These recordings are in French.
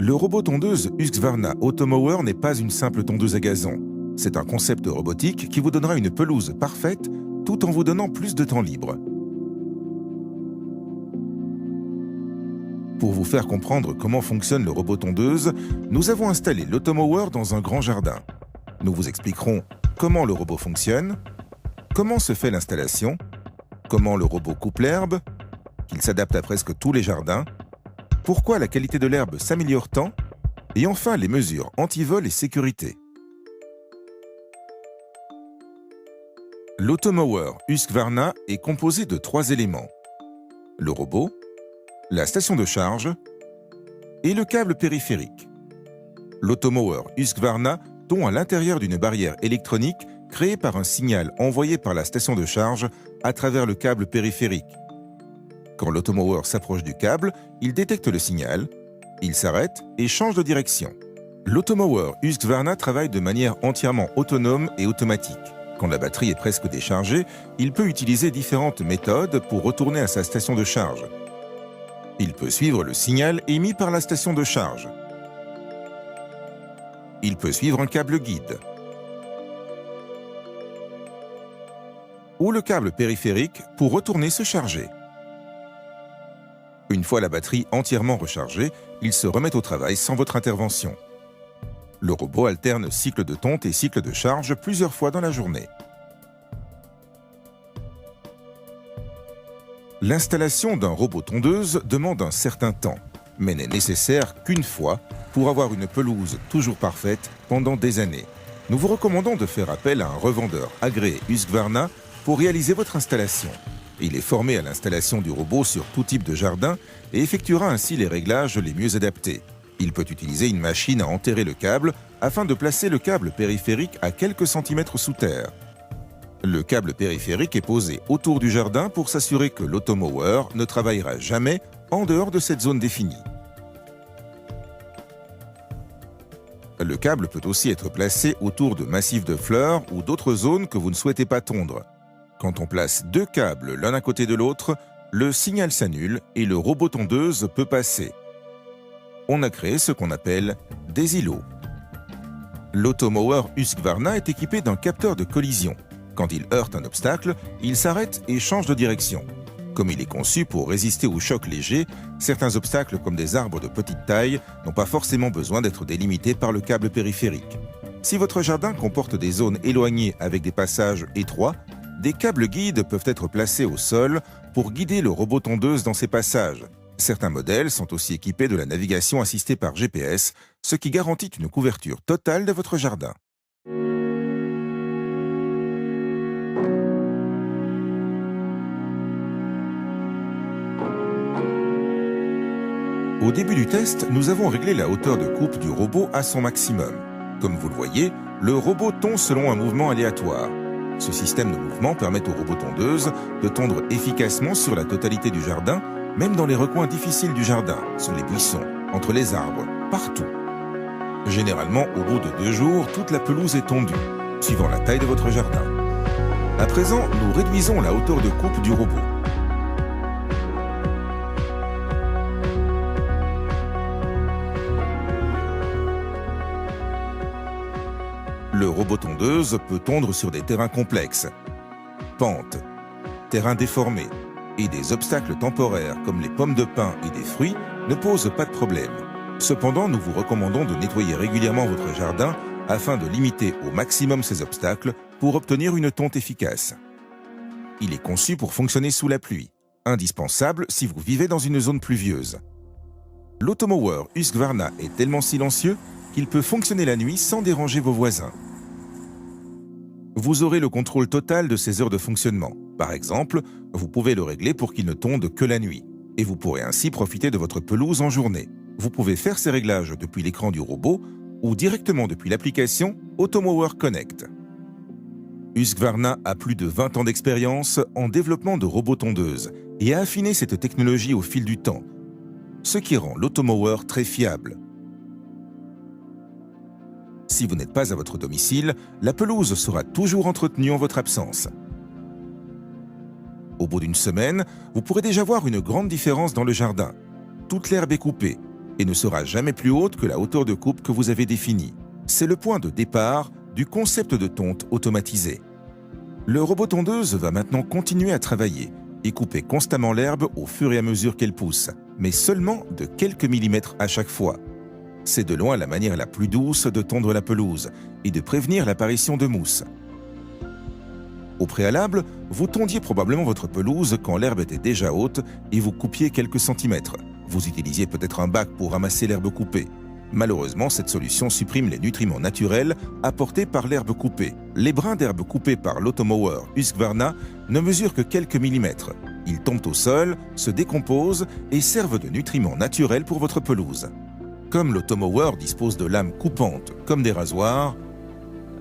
Le robot tondeuse Husqvarna Automower n'est pas une simple tondeuse à gazon. C'est un concept robotique qui vous donnera une pelouse parfaite tout en vous donnant plus de temps libre. Pour vous faire comprendre comment fonctionne le robot tondeuse, nous avons installé l'Automower dans un grand jardin. Nous vous expliquerons comment le robot fonctionne, comment se fait l'installation, comment le robot coupe l'herbe, qu'il s'adapte à presque tous les jardins, pourquoi la qualité de l'herbe s'améliore tant, et enfin les mesures anti-vol et sécurité. L'Automower Husqvarna est composé de 3 éléments: le robot, la station de charge et le câble périphérique. L'Automower Husqvarna tombe à l'intérieur d'une barrière électronique créée par un signal envoyé par la station de charge à travers le câble périphérique. Quand l'Automower s'approche du câble, il détecte le signal, il s'arrête et change de direction. L'Automower Husqvarna travaille de manière entièrement autonome et automatique. Quand la batterie est presque déchargée, il peut utiliser différentes méthodes pour retourner à sa station de charge. Il peut suivre le signal émis par la station de charge. Il peut suivre un câble guide ou le câble périphérique pour retourner se charger. Une fois la batterie entièrement rechargée, il se remet au travail sans votre intervention. Le robot alterne cycle de tonte et cycle de charge plusieurs fois dans la journée. L'installation d'un robot tondeuse demande un certain temps, mais n'est nécessaire qu'une fois pour avoir une pelouse toujours parfaite pendant des années. Nous vous recommandons de faire appel à un revendeur agréé Husqvarna pour réaliser votre installation. Il est formé à l'installation du robot sur tout type de jardin et effectuera ainsi les réglages les mieux adaptés. Il peut utiliser une machine à enterrer le câble afin de placer le câble périphérique à quelques centimètres sous terre. Le câble périphérique est posé autour du jardin pour s'assurer que l'Automower ne travaillera jamais en dehors de cette zone définie. Le câble peut aussi être placé autour de massifs de fleurs ou d'autres zones que vous ne souhaitez pas tondre. Quand on place 2 câbles l'un à côté de l'autre, le signal s'annule et le robot tondeuse peut passer. On a créé ce qu'on appelle des îlots. L'Automower Husqvarna est équipé d'un capteur de collision. Quand il heurte un obstacle, il s'arrête et change de direction. Comme il est conçu pour résister aux chocs légers, certains obstacles comme des arbres de petite taille n'ont pas forcément besoin d'être délimités par le câble périphérique. Si votre jardin comporte des zones éloignées avec des passages étroits, des câbles guides peuvent être placés au sol pour guider le robot tondeuse dans ces passages. Certains modèles sont aussi équipés de la navigation assistée par GPS, ce qui garantit une couverture totale de votre jardin. Au début du test, nous avons réglé la hauteur de coupe du robot à son maximum. Comme vous le voyez, le robot tond selon un mouvement aléatoire. Ce système de mouvement permet au robot tondeuse de tondre efficacement sur la totalité du jardin, même dans les recoins difficiles du jardin, sur les buissons, entre les arbres, partout. Généralement, au bout de 2 jours, toute la pelouse est tondue, suivant la taille de votre jardin. À présent, nous réduisons la hauteur de coupe du robot. Le robot tondeuse peut tondre sur des terrains complexes, pentes, terrains déformés, et des obstacles temporaires comme les pommes de pin et des fruits ne posent pas de problème. Cependant, nous vous recommandons de nettoyer régulièrement votre jardin afin de limiter au maximum ces obstacles pour obtenir une tonte efficace. Il est conçu pour fonctionner sous la pluie, indispensable si vous vivez dans une zone pluvieuse. L'Automower Husqvarna est tellement silencieux qu'il peut fonctionner la nuit sans déranger vos voisins. Vous aurez le contrôle total de ses heures de fonctionnement. Par exemple, vous pouvez le régler pour qu'il ne tonde que la nuit, et vous pourrez ainsi profiter de votre pelouse en journée. Vous pouvez faire ces réglages depuis l'écran du robot ou directement depuis l'application Automower Connect. Husqvarna a plus de 20 ans d'expérience en développement de robots tondeuses et a affiné cette technologie au fil du temps, ce qui rend l'Automower très fiable. Si vous n'êtes pas à votre domicile, la pelouse sera toujours entretenue en votre absence. Au bout d'une semaine, vous pourrez déjà voir une grande différence dans le jardin. Toute l'herbe est coupée, et ne sera jamais plus haute que la hauteur de coupe que vous avez définie. C'est le point de départ du concept de tonte automatisé. Le robot tondeuse va maintenant continuer à travailler et couper constamment l'herbe au fur et à mesure qu'elle pousse, mais seulement de quelques millimètres à chaque fois. C'est de loin la manière la plus douce de tondre la pelouse et de prévenir l'apparition de mousse. Au préalable, vous tondiez probablement votre pelouse quand l'herbe était déjà haute et vous coupiez quelques centimètres. Vous utilisiez peut-être un bac pour ramasser l'herbe coupée. Malheureusement, cette solution supprime les nutriments naturels apportés par l'herbe coupée. Les brins d'herbe coupés par l'automower Husqvarna ne mesurent que quelques millimètres. Ils tombent au sol, se décomposent et servent de nutriments naturels pour votre pelouse. Comme l'automower dispose de lames coupantes comme des rasoirs,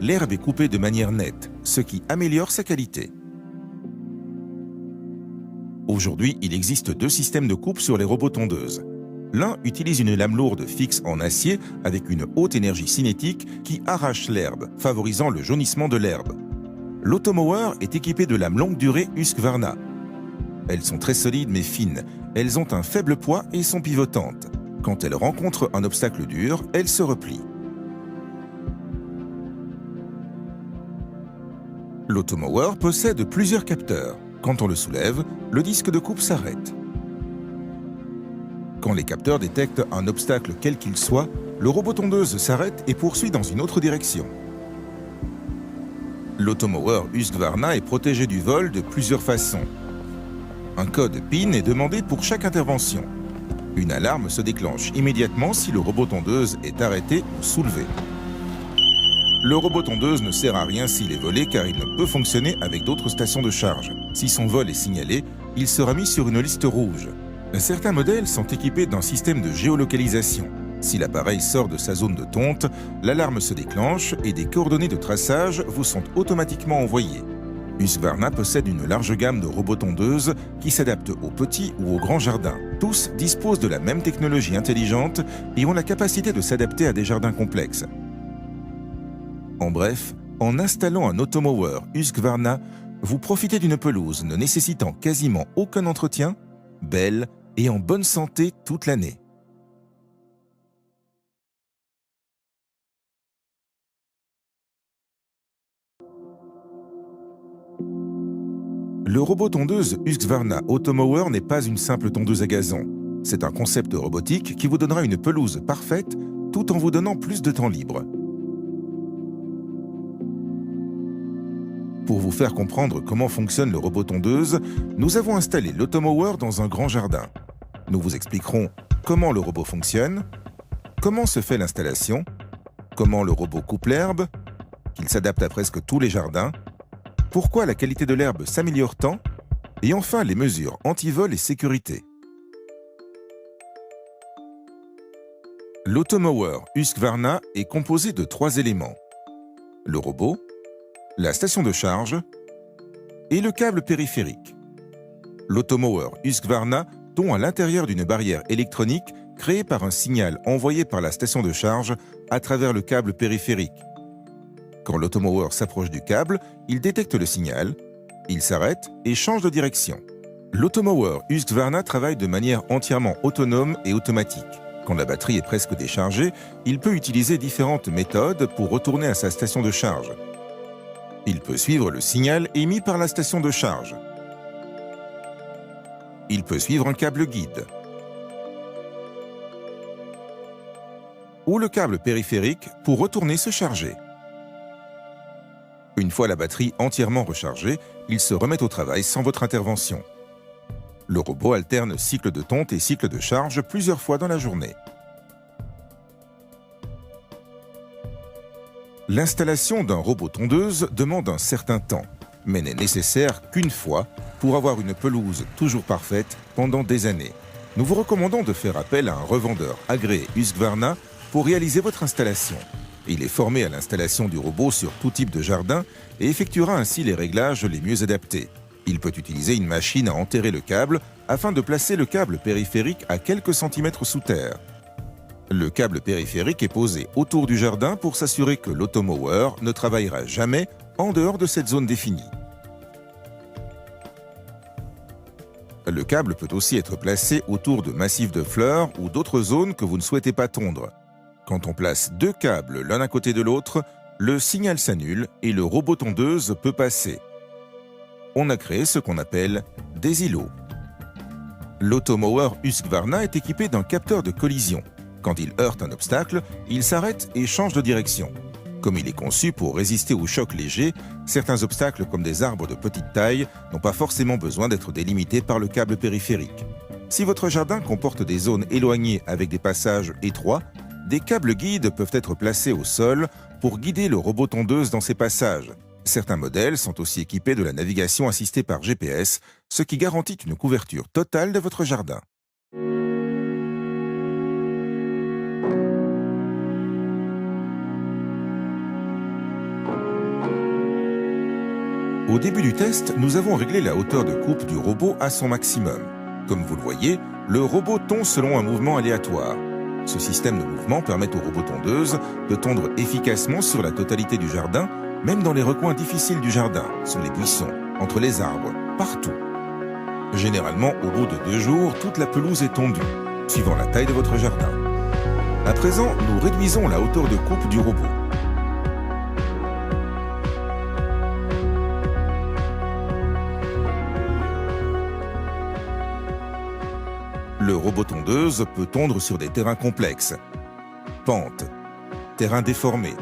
l'herbe est coupée de manière nette, ce qui améliore sa qualité. Aujourd'hui, il existe 2 systèmes de coupe sur les robots tondeuses. L'un utilise une lame lourde fixe en acier avec une haute énergie cinétique qui arrache l'herbe, favorisant le jaunissement de l'herbe. L'automower est équipé de lames longue durée Husqvarna. Elles sont très solides mais fines, elles ont un faible poids et sont pivotantes. Quand elles rencontrent un obstacle dur, elles se replient. L'automower possède plusieurs capteurs. Quand on le soulève, le disque de coupe s'arrête. Quand les capteurs détectent un obstacle quel qu'il soit, le robot tondeuse s'arrête et poursuit dans une autre direction. L'automower Husqvarna est protégé du vol de plusieurs façons. Un code PIN est demandé pour chaque intervention. Une alarme se déclenche immédiatement si le robot tondeuse est arrêté ou soulevé. Le robot tondeuse ne sert à rien s'il est volé car il ne peut fonctionner avec d'autres stations de charge. Si son vol est signalé, il sera mis sur une liste rouge. Certains modèles sont équipés d'un système de géolocalisation. Si l'appareil sort de sa zone de tonte, l'alarme se déclenche et des coordonnées de traçage vous sont automatiquement envoyées. Husqvarna possède une large gamme de robots tondeuses qui s'adaptent aux petits ou aux grands jardins. Tous disposent de la même technologie intelligente et ont la capacité de s'adapter à des jardins complexes. En bref, en installant un automower Husqvarna, vous profitez d'une pelouse ne nécessitant quasiment aucun entretien, belle et en bonne santé toute l'année. Le robot tondeuse Husqvarna Automower n'est pas une simple tondeuse à gazon. C'est un concept robotique qui vous donnera une pelouse parfaite tout en vous donnant plus de temps libre. Pour vous faire comprendre comment fonctionne le robot tondeuse, nous avons installé l'automower dans un grand jardin. Nous vous expliquerons comment le robot fonctionne, comment se fait l'installation, comment le robot coupe l'herbe, qu'il s'adapte à presque tous les jardins, pourquoi la qualité de l'herbe s'améliore tant, et enfin les mesures anti-vol et sécurité. L'automower Husqvarna est composé de 3 éléments. Le robot, la station de charge et le câble périphérique. L'automower Husqvarna tombe à l'intérieur d'une barrière électronique créée par un signal envoyé par la station de charge à travers le câble périphérique. Quand l'automower s'approche du câble, il détecte le signal, il s'arrête et change de direction. L'automower Husqvarna travaille de manière entièrement autonome et automatique. Quand la batterie est presque déchargée, il peut utiliser différentes méthodes pour retourner à sa station de charge. Il peut suivre le signal émis par la station de charge. Il peut suivre un câble guide. Ou le câble périphérique pour retourner se charger. Une fois la batterie entièrement rechargée, il se remet au travail sans votre intervention. Le robot alterne cycle de tonte et cycle de charge plusieurs fois dans la journée. L'installation d'un robot tondeuse demande un certain temps, mais n'est nécessaire qu'une fois pour avoir une pelouse toujours parfaite pendant des années. Nous vous recommandons de faire appel à un revendeur agréé Husqvarna pour réaliser votre installation. Il est formé à l'installation du robot sur tout type de jardin et effectuera ainsi les réglages les mieux adaptés. Il peut utiliser une machine à enterrer le câble afin de placer le câble périphérique à quelques centimètres sous terre. Le câble périphérique est posé autour du jardin pour s'assurer que l'automower ne travaillera jamais en dehors de cette zone définie. Le câble peut aussi être placé autour de massifs de fleurs ou d'autres zones que vous ne souhaitez pas tondre. Quand on place deux câbles l'un à côté de l'autre, le signal s'annule et le robot tondeuse peut passer. On a créé ce qu'on appelle des îlots. L'Automower Husqvarna est équipé d'un capteur de collision. Quand il heurte un obstacle, il s'arrête et change de direction. Comme il est conçu pour résister aux chocs légers, certains obstacles comme des arbres de petite taille n'ont pas forcément besoin d'être délimités par le câble périphérique. Si votre jardin comporte des zones éloignées avec des passages étroits, des câbles guides peuvent être placés au sol pour guider le robot tondeuse dans ces passages. Certains modèles sont aussi équipés de la navigation assistée par GPS, ce qui garantit une couverture totale de votre jardin. Au début du test, nous avons réglé la hauteur de coupe du robot à son maximum. Comme vous le voyez, le robot tond selon un mouvement aléatoire. Ce système de mouvement permet au robot tondeuse de tondre efficacement sur la totalité du jardin, même dans les recoins difficiles du jardin, sur les buissons, entre les arbres, partout. Généralement, au bout de 2 jours, toute la pelouse est tondue, suivant la taille de votre jardin. À présent, nous réduisons la hauteur de coupe du robot. Le robot tondeuse peut tondre sur des terrains complexes, pentes, terrains déformés,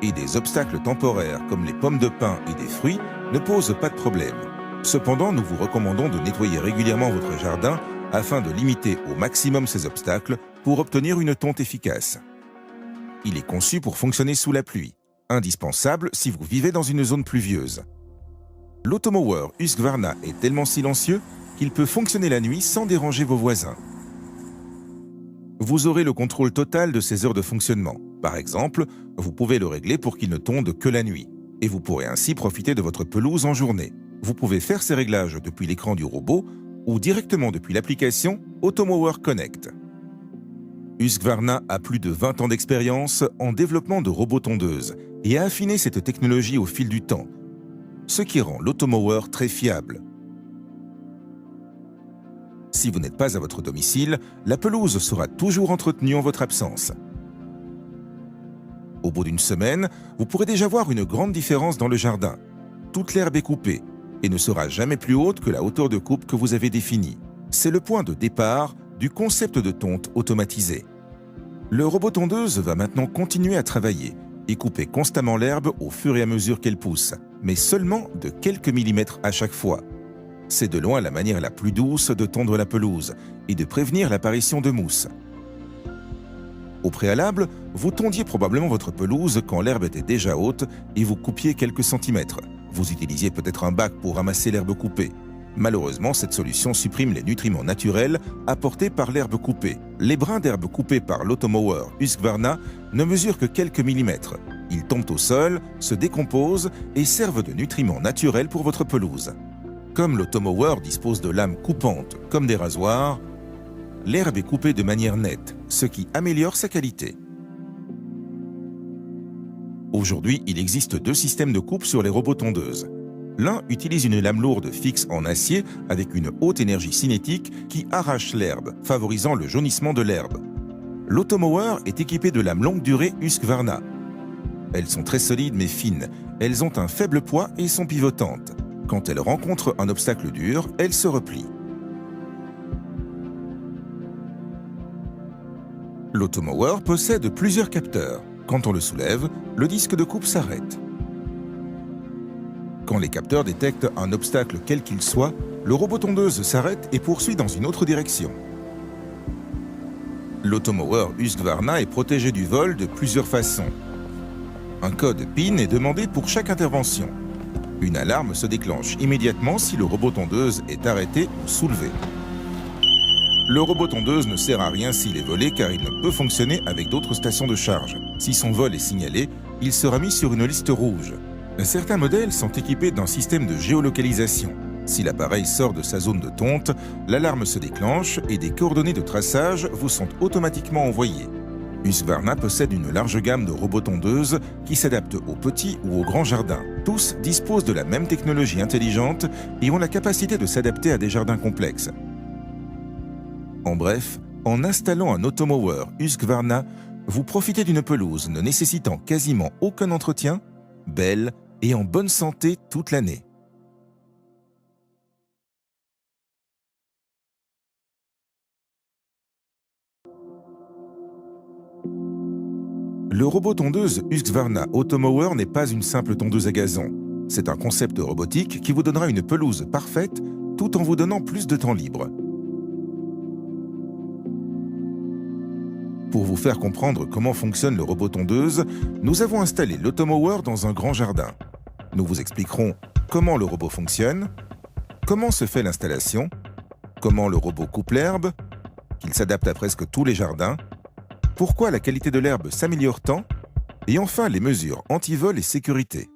et des obstacles temporaires comme les pommes de pin et des fruits ne posent pas de problème. Cependant, nous vous recommandons de nettoyer régulièrement votre jardin afin de limiter au maximum ces obstacles pour obtenir une tonte efficace. Il est conçu pour fonctionner sous la pluie, indispensable si vous vivez dans une zone pluvieuse. L'Automower Husqvarna est tellement silencieux qu'il peut fonctionner la nuit sans déranger vos voisins. Vous aurez le contrôle total de ses heures de fonctionnement. Par exemple, vous pouvez le régler pour qu'il ne tonde que la nuit, et vous pourrez ainsi profiter de votre pelouse en journée. Vous pouvez faire ces réglages depuis l'écran du robot ou directement depuis l'application Automower Connect. Husqvarna a plus de 20 ans d'expérience en développement de robots tondeuses et a affiné cette technologie au fil du temps, ce qui rend l'Automower très fiable. Si vous n'êtes pas à votre domicile, la pelouse sera toujours entretenue en votre absence. Au bout d'une semaine, vous pourrez déjà voir une grande différence dans le jardin. Toute l'herbe est coupée et ne sera jamais plus haute que la hauteur de coupe que vous avez définie. C'est le point de départ du concept de tonte automatisé. Le robot tondeuse va maintenant continuer à travailler et couper constamment l'herbe au fur et à mesure qu'elle pousse, mais seulement de quelques millimètres à chaque fois. C'est de loin la manière la plus douce de tondre la pelouse et de prévenir l'apparition de mousse. Au préalable, vous tondiez probablement votre pelouse quand l'herbe était déjà haute et vous coupiez quelques centimètres. Vous utilisiez peut-être un bac pour ramasser l'herbe coupée. Malheureusement, cette solution supprime les nutriments naturels apportés par l'herbe coupée. Les brins d'herbe coupés par l'Automower Husqvarna ne mesurent que quelques millimètres. Ils tombent au sol, se décomposent et servent de nutriments naturels pour votre pelouse. Comme l'Automower dispose de lames coupantes comme des rasoirs, l'herbe est coupée de manière nette, ce qui améliore sa qualité. Aujourd'hui, il existe 2 systèmes de coupe sur les robots tondeuses. L'un utilise une lame lourde fixe en acier avec une haute énergie cinétique qui arrache l'herbe, favorisant le jaunissement de l'herbe. L'Automower est équipé de lames longue durée Husqvarna. Elles sont très solides mais fines, elles ont un faible poids et sont pivotantes. Quand elles rencontrent un obstacle dur, elles se replient. L'Automower possède plusieurs capteurs. Quand on le soulève, le disque de coupe s'arrête. Quand les capteurs détectent un obstacle quel qu'il soit, le robot tondeuse s'arrête et poursuit dans une autre direction. L'Automower Husqvarna est protégé du vol de plusieurs façons. Un code PIN est demandé pour chaque intervention. Une alarme se déclenche immédiatement si le robot tondeuse est arrêté ou soulevé. Le robot tondeuse ne sert à rien s'il est volé car il ne peut fonctionner avec d'autres stations de charge. Si son vol est signalé, il sera mis sur une liste rouge. Certains modèles sont équipés d'un système de géolocalisation. Si l'appareil sort de sa zone de tonte, l'alarme se déclenche et des coordonnées de traçage vous sont automatiquement envoyées. Husqvarna possède une large gamme de robots tondeuses qui s'adaptent aux petits ou aux grands jardins. Tous disposent de la même technologie intelligente et ont la capacité de s'adapter à des jardins complexes. En bref, en installant un automower Husqvarna, vous profitez d'une pelouse ne nécessitant quasiment aucun entretien, belle et en bonne santé toute l'année. Le robot tondeuse Husqvarna Automower n'est pas une simple tondeuse à gazon. C'est un concept robotique qui vous donnera une pelouse parfaite tout en vous donnant plus de temps libre. Pour vous faire comprendre comment fonctionne le robot tondeuse, nous avons installé l'Automower dans un grand jardin. Nous vous expliquerons comment le robot fonctionne, comment se fait l'installation, comment le robot coupe l'herbe, qu'il s'adapte à presque tous les jardins, pourquoi la qualité de l'herbe s'améliore tant, et enfin les mesures anti-vol et sécurité.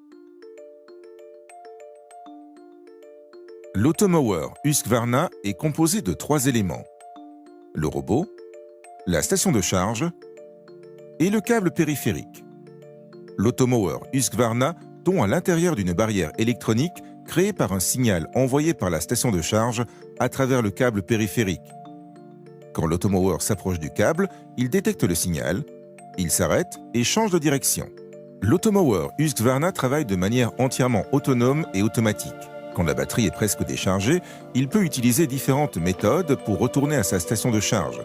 L'Automower Husqvarna est composé de 3 éléments: le robot, la station de charge et le câble périphérique. L'Automower Husqvarna tombe à l'intérieur d'une barrière électronique créée par un signal envoyé par la station de charge à travers le câble périphérique. Quand l'Automower s'approche du câble, il détecte le signal, il s'arrête et change de direction. L'Automower Husqvarna travaille de manière entièrement autonome et automatique. Quand la batterie est presque déchargée, il peut utiliser différentes méthodes pour retourner à sa station de charge.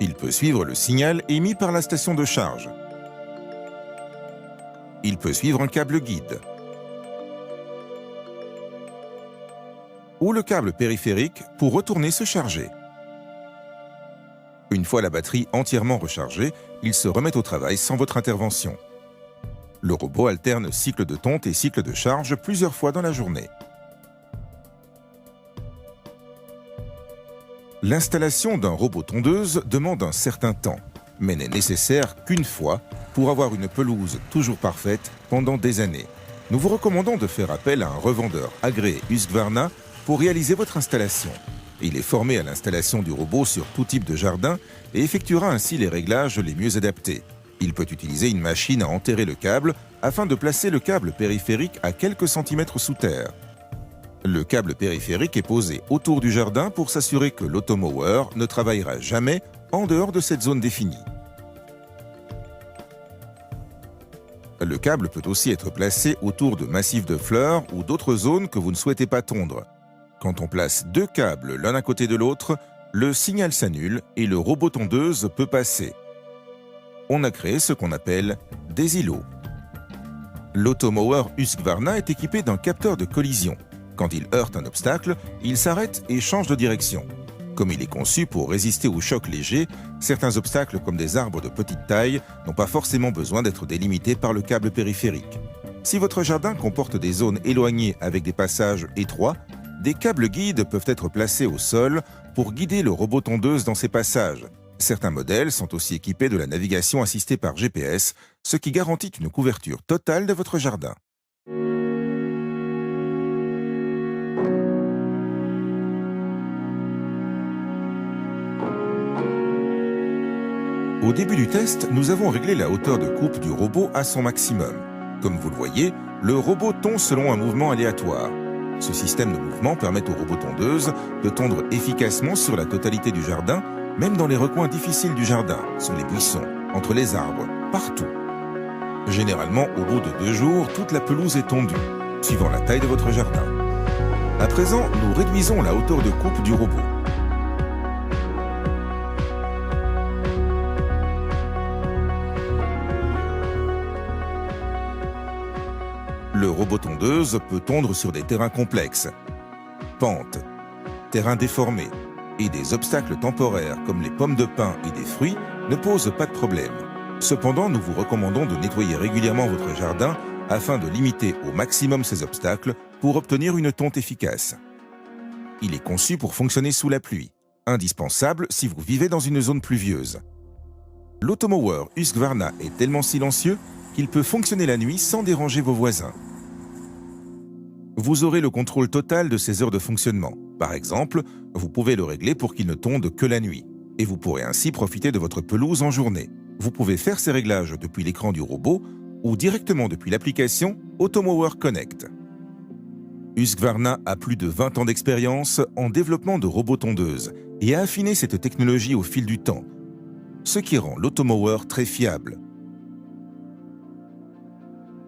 Il peut suivre le signal émis par la station de charge. Il peut suivre un câble guide ou le câble périphérique pour retourner se charger. Une fois la batterie entièrement rechargée, il se remet au travail sans votre intervention. Le robot alterne cycle de tonte et cycle de charge plusieurs fois dans la journée. L'installation d'un robot tondeuse demande un certain temps, mais n'est nécessaire qu'une fois pour avoir une pelouse toujours parfaite pendant des années. Nous vous recommandons de faire appel à un revendeur agréé Husqvarna pour réaliser votre installation. Il est formé à l'installation du robot sur tout type de jardin et effectuera ainsi les réglages les mieux adaptés. Il peut utiliser une machine à enterrer le câble afin de placer le câble périphérique à quelques centimètres sous terre. Le câble périphérique est posé autour du jardin pour s'assurer que l'Automower ne travaillera jamais en dehors de cette zone définie. Le câble peut aussi être placé autour de massifs de fleurs ou d'autres zones que vous ne souhaitez pas tondre. Quand on place 2 câbles l'un à côté de l'autre, le signal s'annule et le robot tondeuse peut passer. On a créé ce qu'on appelle des îlots. L'Automower Husqvarna est équipé d'un capteur de collision. Quand il heurte un obstacle, il s'arrête et change de direction. Comme il est conçu pour résister aux chocs légers, certains obstacles comme des arbres de petite taille n'ont pas forcément besoin d'être délimités par le câble périphérique. Si votre jardin comporte des zones éloignées avec des passages étroits, des câbles guides peuvent être placés au sol pour guider le robot tondeuse dans ces passages. Certains modèles sont aussi équipés de la navigation assistée par GPS, ce qui garantit une couverture totale de votre jardin. Au début du test, nous avons réglé la hauteur de coupe du robot à son maximum. Comme vous le voyez, le robot tond selon un mouvement aléatoire. Ce système de mouvement permet au robot tondeuse de tondre efficacement sur la totalité du jardin, même dans les recoins difficiles du jardin, sur les buissons, entre les arbres, partout. Généralement, au bout de 2 jours, toute la pelouse est tondue, suivant la taille de votre jardin. À présent, nous réduisons la hauteur de coupe du robot. Le robot tondeuse peut tondre sur des terrains complexes, pentes, terrains déformés, et des obstacles temporaires comme les pommes de pin et des fruits ne posent pas de problème. Cependant, nous vous recommandons de nettoyer régulièrement votre jardin afin de limiter au maximum ces obstacles pour obtenir une tonte efficace. Il est conçu pour fonctionner sous la pluie, indispensable si vous vivez dans une zone pluvieuse. L'Automower Husqvarna est tellement silencieux qu'il peut fonctionner la nuit sans déranger vos voisins. Vous aurez le contrôle total de ses heures de fonctionnement. Par exemple, vous pouvez le régler pour qu'il ne tonde que la nuit, et vous pourrez ainsi profiter de votre pelouse en journée. Vous pouvez faire ces réglages depuis l'écran du robot ou directement depuis l'application Automower Connect. Husqvarna a plus de 20 ans d'expérience en développement de robots tondeuses et a affiné cette technologie au fil du temps, ce qui rend l'automower très fiable.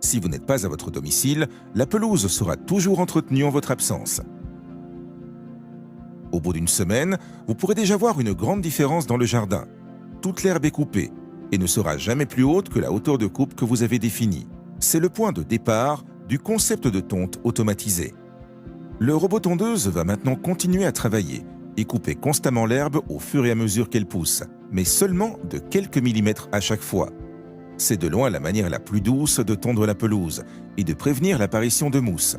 Si vous n'êtes pas à votre domicile, la pelouse sera toujours entretenue en votre absence. Au bout d'une semaine, vous pourrez déjà voir une grande différence dans le jardin. Toute l'herbe est coupée et ne sera jamais plus haute que la hauteur de coupe que vous avez définie. C'est le point de départ du concept de tonte automatisé. Le robot tondeuse va maintenant continuer à travailler et couper constamment l'herbe au fur et à mesure qu'elle pousse, mais seulement de quelques millimètres à chaque fois. C'est de loin la manière la plus douce de tondre la pelouse et de prévenir l'apparition de mousse.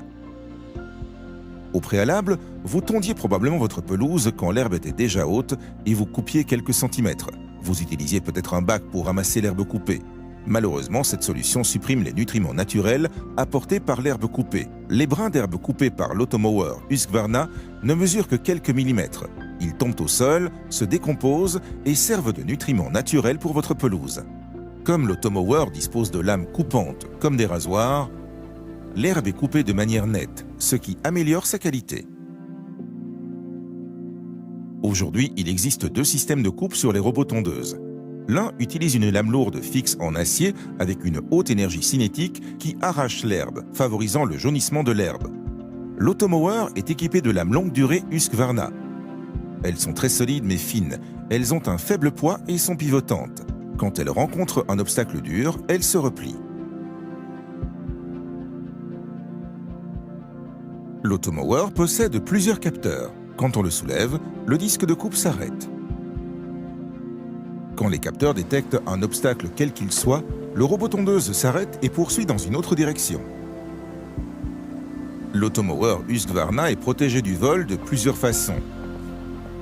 Au préalable, vous tondiez probablement votre pelouse quand l'herbe était déjà haute et vous coupiez quelques centimètres. Vous utilisiez peut-être un bac pour ramasser l'herbe coupée. Malheureusement, cette solution supprime les nutriments naturels apportés par l'herbe coupée. Les brins d'herbe coupés par l'automower Husqvarna ne mesurent que quelques millimètres. Ils tombent au sol, se décomposent et servent de nutriments naturels pour votre pelouse. Comme l'automower dispose de lames coupantes comme des rasoirs, l'herbe est coupée de manière nette, ce qui améliore sa qualité. Aujourd'hui, il existe 2 systèmes de coupe sur les robots tondeuses. L'un utilise une lame lourde fixe en acier avec une haute énergie cinétique qui arrache l'herbe, favorisant le jaunissement de l'herbe. L'automower est équipé de lames longue durée Husqvarna. Elles sont très solides mais fines, elles ont un faible poids et sont pivotantes. Quand elles rencontrent un obstacle dur, elles se replient. L'automower possède plusieurs capteurs. Quand on le soulève, le disque de coupe s'arrête. Quand les capteurs détectent un obstacle quel qu'il soit, le robot tondeuse s'arrête et poursuit dans une autre direction. L'automower Husqvarna est protégé du vol de plusieurs façons.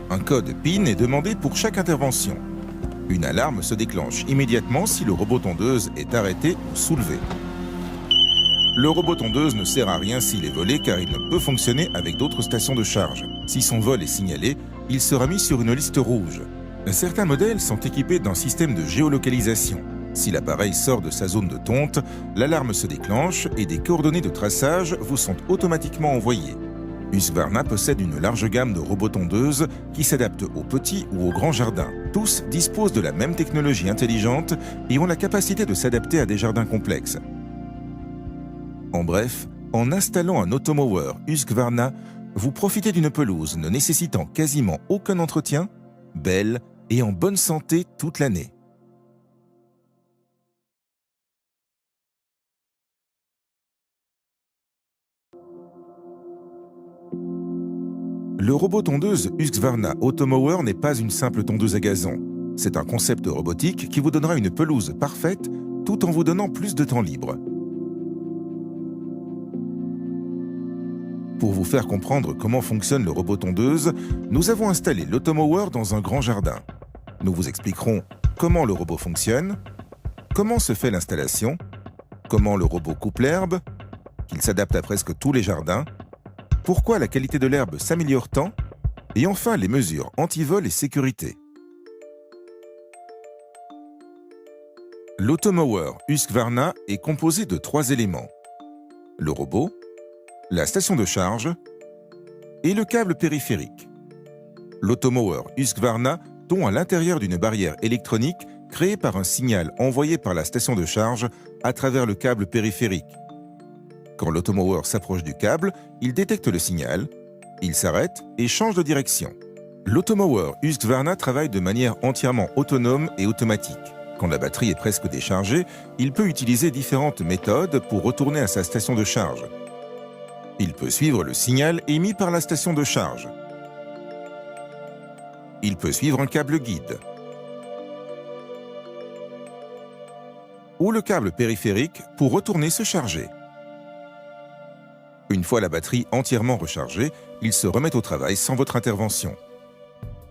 Un code PIN est demandé pour chaque intervention. Une alarme se déclenche immédiatement si le robot tondeuse est arrêté ou soulevé. Le robot tondeuse ne sert à rien s'il est volé car il ne peut fonctionner avec d'autres stations de charge. Si son vol est signalé, il sera mis sur une liste rouge. Certains modèles sont équipés d'un système de géolocalisation. Si l'appareil sort de sa zone de tonte, l'alarme se déclenche et des coordonnées de traçage vous sont automatiquement envoyées. Husqvarna possède une large gamme de robots tondeuses qui s'adaptent aux petits ou aux grands jardins. Tous disposent de la même technologie intelligente et ont la capacité de s'adapter à des jardins complexes. En bref, en installant un automower Husqvarna, vous profitez d'une pelouse ne nécessitant quasiment aucun entretien, belle et en bonne santé toute l'année. Le robot tondeuse Husqvarna Automower n'est pas une simple tondeuse à gazon. C'est un concept robotique qui vous donnera une pelouse parfaite tout en vous donnant plus de temps libre. Pour vous faire comprendre comment fonctionne le robot tondeuse, nous avons installé l'automower dans un grand jardin. Nous vous expliquerons comment le robot fonctionne, comment se fait l'installation, comment le robot coupe l'herbe, qu'il s'adapte à presque tous les jardins, pourquoi la qualité de l'herbe s'améliore tant, et enfin les mesures anti-vol et sécurité. L'automower Husqvarna est composé de 3 éléments. Le robot, la station de charge et le câble périphérique. L'automower Husqvarna tombe à l'intérieur d'une barrière électronique créée par un signal envoyé par la station de charge à travers le câble périphérique. Quand l'automower s'approche du câble, il détecte le signal, il s'arrête et change de direction. L'automower Husqvarna travaille de manière entièrement autonome et automatique. Quand la batterie est presque déchargée, il peut utiliser différentes méthodes pour retourner à sa station de charge. Il peut suivre le signal émis par la station de charge. Il peut suivre un câble guide. Ou le câble périphérique pour retourner se charger. Une fois la batterie entièrement rechargée, il se remet au travail sans votre intervention.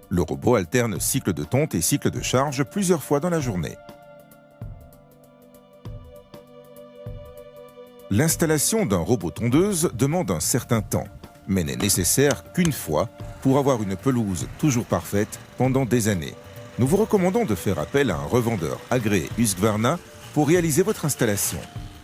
Le robot alterne cycle de tonte et cycle de charge plusieurs fois dans la journée. L'installation d'un robot tondeuse demande un certain temps, mais n'est nécessaire qu'une fois pour avoir une pelouse toujours parfaite pendant des années. Nous vous recommandons de faire appel à un revendeur agréé Husqvarna pour réaliser votre installation.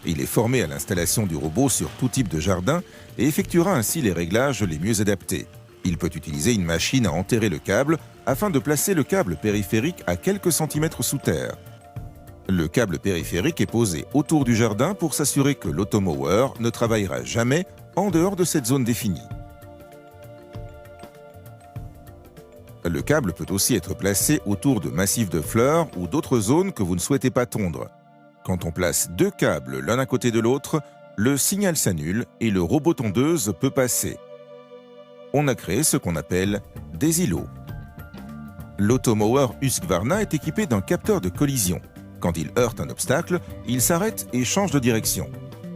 Il est formé à l'installation du robot sur tout type de jardin et effectuera ainsi les réglages les mieux adaptés. Il peut utiliser une machine à enterrer le câble afin de placer le câble périphérique à quelques centimètres sous terre. Le câble périphérique est posé autour du jardin pour s'assurer que l'automower ne travaillera jamais en dehors de cette zone définie. Le câble peut aussi être placé autour de massifs de fleurs ou d'autres zones que vous ne souhaitez pas tondre. Quand on place deux câbles l'un à côté de l'autre, le signal s'annule et le robot tondeuse peut passer. On a créé ce qu'on appelle des îlots. L'automower Husqvarna est équipé d'un capteur de collision. Quand il heurte un obstacle, il s'arrête et change de direction.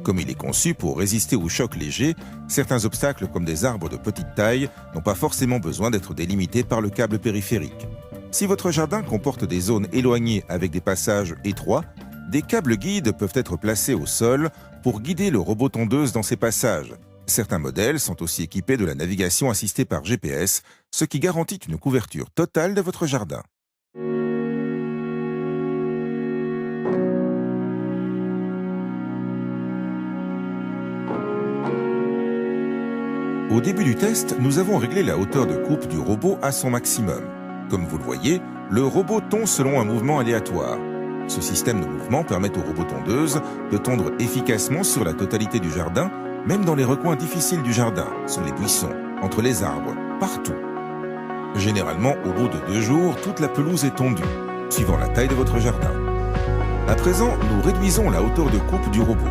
Comme il est conçu pour résister aux chocs légers, certains obstacles comme des arbres de petite taille n'ont pas forcément besoin d'être délimités par le câble périphérique. Si votre jardin comporte des zones éloignées avec des passages étroits, des câbles guides peuvent être placés au sol pour guider le robot tondeuse dans ces passages. Certains modèles sont aussi équipés de la navigation assistée par GPS, ce qui garantit une couverture totale de votre jardin. Au début du test, nous avons réglé la hauteur de coupe du robot à son maximum. Comme vous le voyez, le robot tond selon un mouvement aléatoire. Ce système de mouvement permet au robot tondeuse de tondre efficacement sur la totalité du jardin, même dans les recoins difficiles du jardin, sous les buissons, entre les arbres, partout. Généralement, au bout de 2 jours, toute la pelouse est tondue, suivant la taille de votre jardin. À présent, nous réduisons la hauteur de coupe du robot.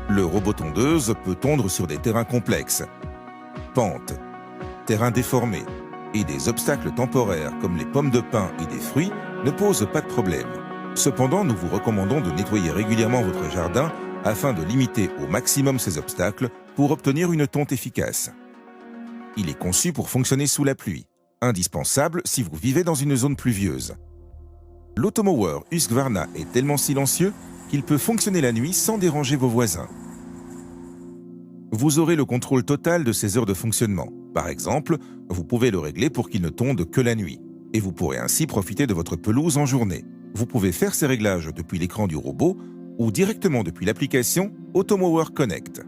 Le robot tondeuse peut tondre sur des terrains complexes, pentes, terrains déformés et des obstacles temporaires comme les pommes de pin et des fruits ne posent pas de problème. Cependant, nous vous recommandons de nettoyer régulièrement votre jardin afin de limiter au maximum ces obstacles pour obtenir une tonte efficace. Il est conçu pour fonctionner sous la pluie, indispensable si vous vivez dans une zone pluvieuse. L'automower Husqvarna est tellement silencieux qu'il peut fonctionner la nuit sans déranger vos voisins. Vous aurez le contrôle total de ses heures de fonctionnement. Par exemple, vous pouvez le régler pour qu'il ne tonde que la nuit, et vous pourrez ainsi profiter de votre pelouse en journée. Vous pouvez faire ces réglages depuis l'écran du robot ou directement depuis l'application Automower Connect.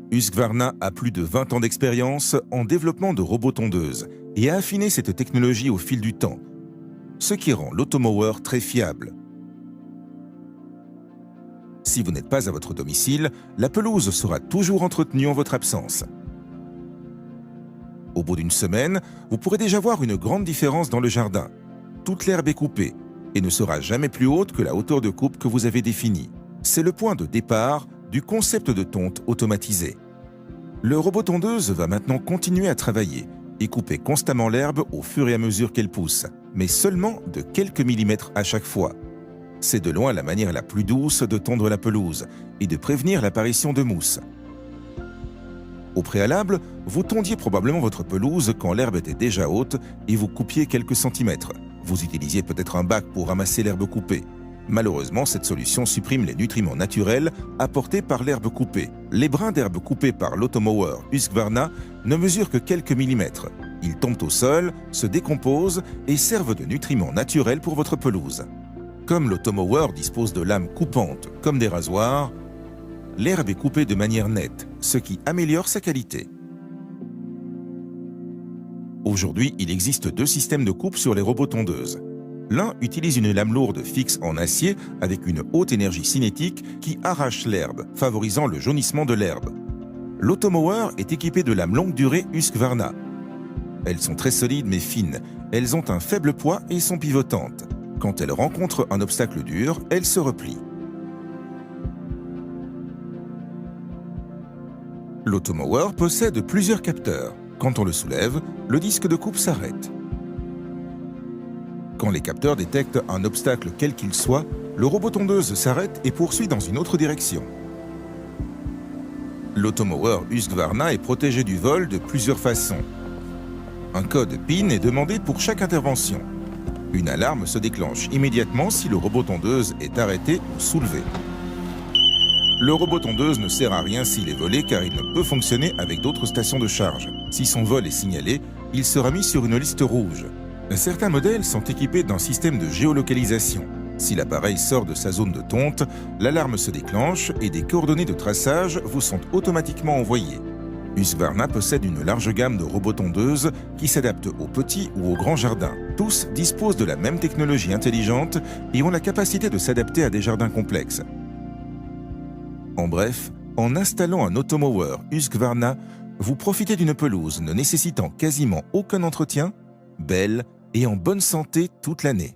Husqvarna a plus de 20 ans d'expérience en développement de robots tondeuses et a affiné cette technologie au fil du temps, ce qui rend l'automower très fiable. Si vous n'êtes pas à votre domicile, la pelouse sera toujours entretenue en votre absence. Au bout d'une semaine, vous pourrez déjà voir une grande différence dans le jardin. Toute l'herbe est coupée et ne sera jamais plus haute que la hauteur de coupe que vous avez définie. C'est le point de départ du concept de tonte automatisé. Le robot tondeuse va maintenant continuer à travailler et couper constamment l'herbe au fur et à mesure qu'elle pousse, mais seulement de quelques millimètres à chaque fois. C'est de loin la manière la plus douce de tondre la pelouse et de prévenir l'apparition de mousse. Au préalable, vous tondiez probablement votre pelouse quand l'herbe était déjà haute et vous coupiez quelques centimètres. Vous utilisiez peut-être un bac pour ramasser l'herbe coupée. Malheureusement, cette solution supprime les nutriments naturels apportés par l'herbe coupée. Les brins d'herbe coupés par l'automower Husqvarna ne mesurent que quelques millimètres. Ils tombent au sol, se décomposent et servent de nutriments naturels pour votre pelouse. Comme l'automower dispose de lames coupantes comme des rasoirs, l'herbe est coupée de manière nette, ce qui améliore sa qualité. Aujourd'hui, il existe 2 systèmes de coupe sur les robots tondeuses. L'un utilise une lame lourde fixe en acier avec une haute énergie cinétique qui arrache l'herbe, favorisant le jaunissement de l'herbe. L'automower est équipé de lames longue durée Husqvarna. Elles sont très solides mais fines, elles ont un faible poids et sont pivotantes. Quand elles rencontrent un obstacle dur, elles se replient. L'automower possède plusieurs capteurs. Quand on le soulève, le disque de coupe s'arrête. Quand les capteurs détectent un obstacle quel qu'il soit, le robot tondeuse s'arrête et poursuit dans une autre direction. L'automower Husqvarna est protégé du vol de plusieurs façons. Un code PIN est demandé pour chaque intervention. Une alarme se déclenche immédiatement si le robot tondeuse est arrêté ou soulevé. Le robot tondeuse ne sert à rien s'il est volé car il ne peut fonctionner avec d'autres stations de charge. Si son vol est signalé, il sera mis sur une liste rouge. Certains modèles sont équipés d'un système de géolocalisation. Si l'appareil sort de sa zone de tonte, l'alarme se déclenche et des coordonnées de traçage vous sont automatiquement envoyées. Husqvarna possède une large gamme de robots tondeuses qui s'adaptent aux petits ou aux grands jardins. Tous disposent de la même technologie intelligente et ont la capacité de s'adapter à des jardins complexes. En bref, en installant un automower Husqvarna, vous profitez d'une pelouse ne nécessitant quasiment aucun entretien, belle et en bonne santé toute l'année.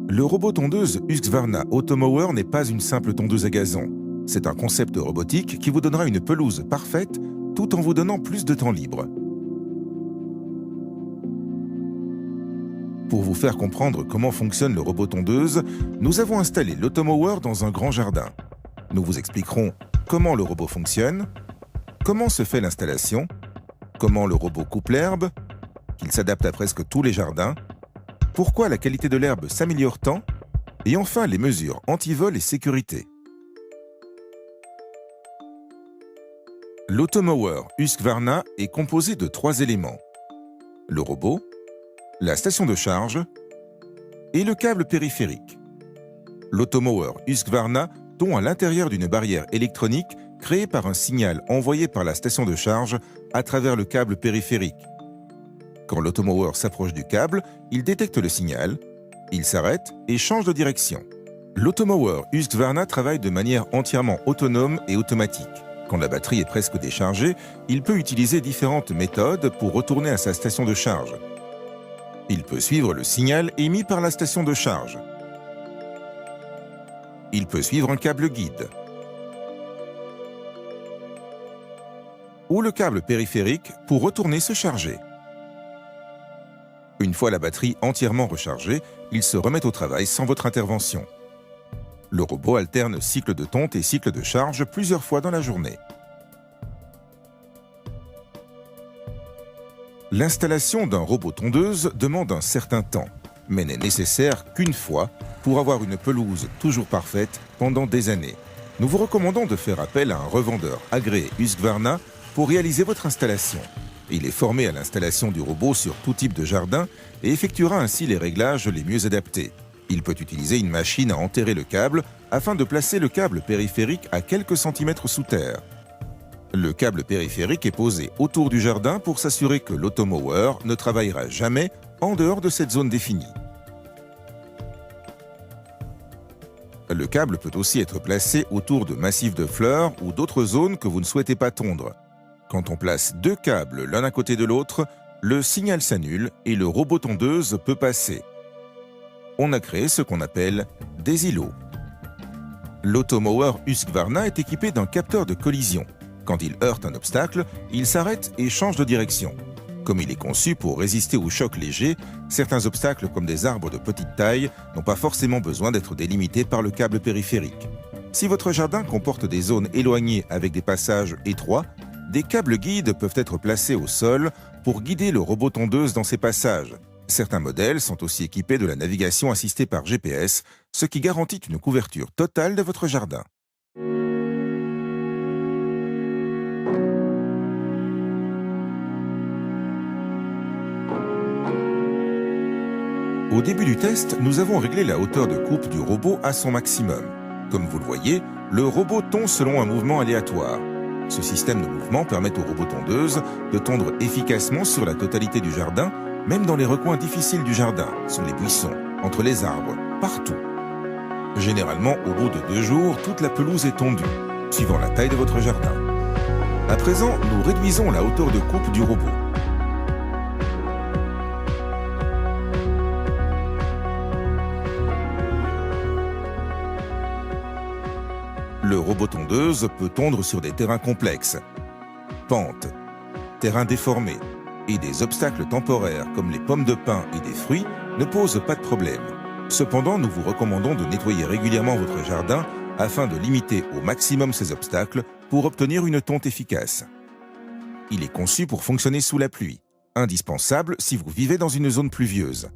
Le robot tondeuse Husqvarna Automower n'est pas une simple tondeuse à gazon. C'est un concept robotique qui vous donnera une pelouse parfaite tout en vous donnant plus de temps libre. Pour vous faire comprendre comment fonctionne le robot tondeuse, nous avons installé l'Automower dans un grand jardin. Nous vous expliquerons comment le robot fonctionne, comment se fait l'installation, comment le robot coupe l'herbe, qu'il s'adapte à presque tous les jardins, pourquoi la qualité de l'herbe s'améliore tant, et enfin les mesures anti-vol et sécurité. L'Automower Husqvarna est composé de 3 éléments: le robot, la station de charge et le câble périphérique. L'Automower Husqvarna tombe à l'intérieur d'une barrière électronique créée par un signal envoyé par la station de charge à travers le câble périphérique. Quand l'Automower s'approche du câble, il détecte le signal, il s'arrête et change de direction. L'Automower Husqvarna travaille de manière entièrement autonome et automatique. Quand la batterie est presque déchargée, il peut utiliser différentes méthodes pour retourner à sa station de charge. Il peut suivre le signal émis par la station de charge. Il peut suivre un câble guide ou le câble périphérique pour retourner se charger. Une fois la batterie entièrement rechargée, il se remet au travail sans votre intervention. Le robot alterne cycle de tonte et cycle de charge plusieurs fois dans la journée. L'installation d'un robot tondeuse demande un certain temps, mais n'est nécessaire qu'une fois pour avoir une pelouse toujours parfaite pendant des années. Nous vous recommandons de faire appel à un revendeur agréé Husqvarna pour réaliser votre installation. Il est formé à l'installation du robot sur tout type de jardin et effectuera ainsi les réglages les mieux adaptés. Il peut utiliser une machine à enterrer le câble afin de placer le câble périphérique à quelques centimètres sous terre. Le câble périphérique est posé autour du jardin pour s'assurer que l'Automower ne travaillera jamais en dehors de cette zone définie. Le câble peut aussi être placé autour de massifs de fleurs ou d'autres zones que vous ne souhaitez pas tondre. Quand on place 2 câbles l'un à côté de l'autre, le signal s'annule et le robot tondeuse peut passer. On a créé ce qu'on appelle des îlots. L'Automower Husqvarna est équipé d'un capteur de collision. Quand il heurte un obstacle, il s'arrête et change de direction. Comme il est conçu pour résister aux chocs légers, certains obstacles comme des arbres de petite taille n'ont pas forcément besoin d'être délimités par le câble périphérique. Si votre jardin comporte des zones éloignées avec des passages étroits, des câbles guides peuvent être placés au sol pour guider le robot tondeuse dans ces passages. Certains modèles sont aussi équipés de la navigation assistée par GPS, ce qui garantit une couverture totale de votre jardin. Au début du test, nous avons réglé la hauteur de coupe du robot à son maximum. Comme vous le voyez, le robot tond selon un mouvement aléatoire. Ce système de mouvement permet au robot tondeuse de tondre efficacement sur la totalité du jardin, même dans les recoins difficiles du jardin, sous les buissons, entre les arbres, partout. Généralement, au bout de 2 jours, toute la pelouse est tondue, suivant la taille de votre jardin. À présent, nous réduisons la hauteur de coupe du robot. Le robot tondeuse peut tondre sur des terrains complexes, pentes, terrains déformés, et des obstacles temporaires comme les pommes de pin et des fruits ne posent pas de problème. Cependant, nous vous recommandons de nettoyer régulièrement votre jardin afin de limiter au maximum ces obstacles pour obtenir une tonte efficace. Il est conçu pour fonctionner sous la pluie, indispensable si vous vivez dans une zone pluvieuse.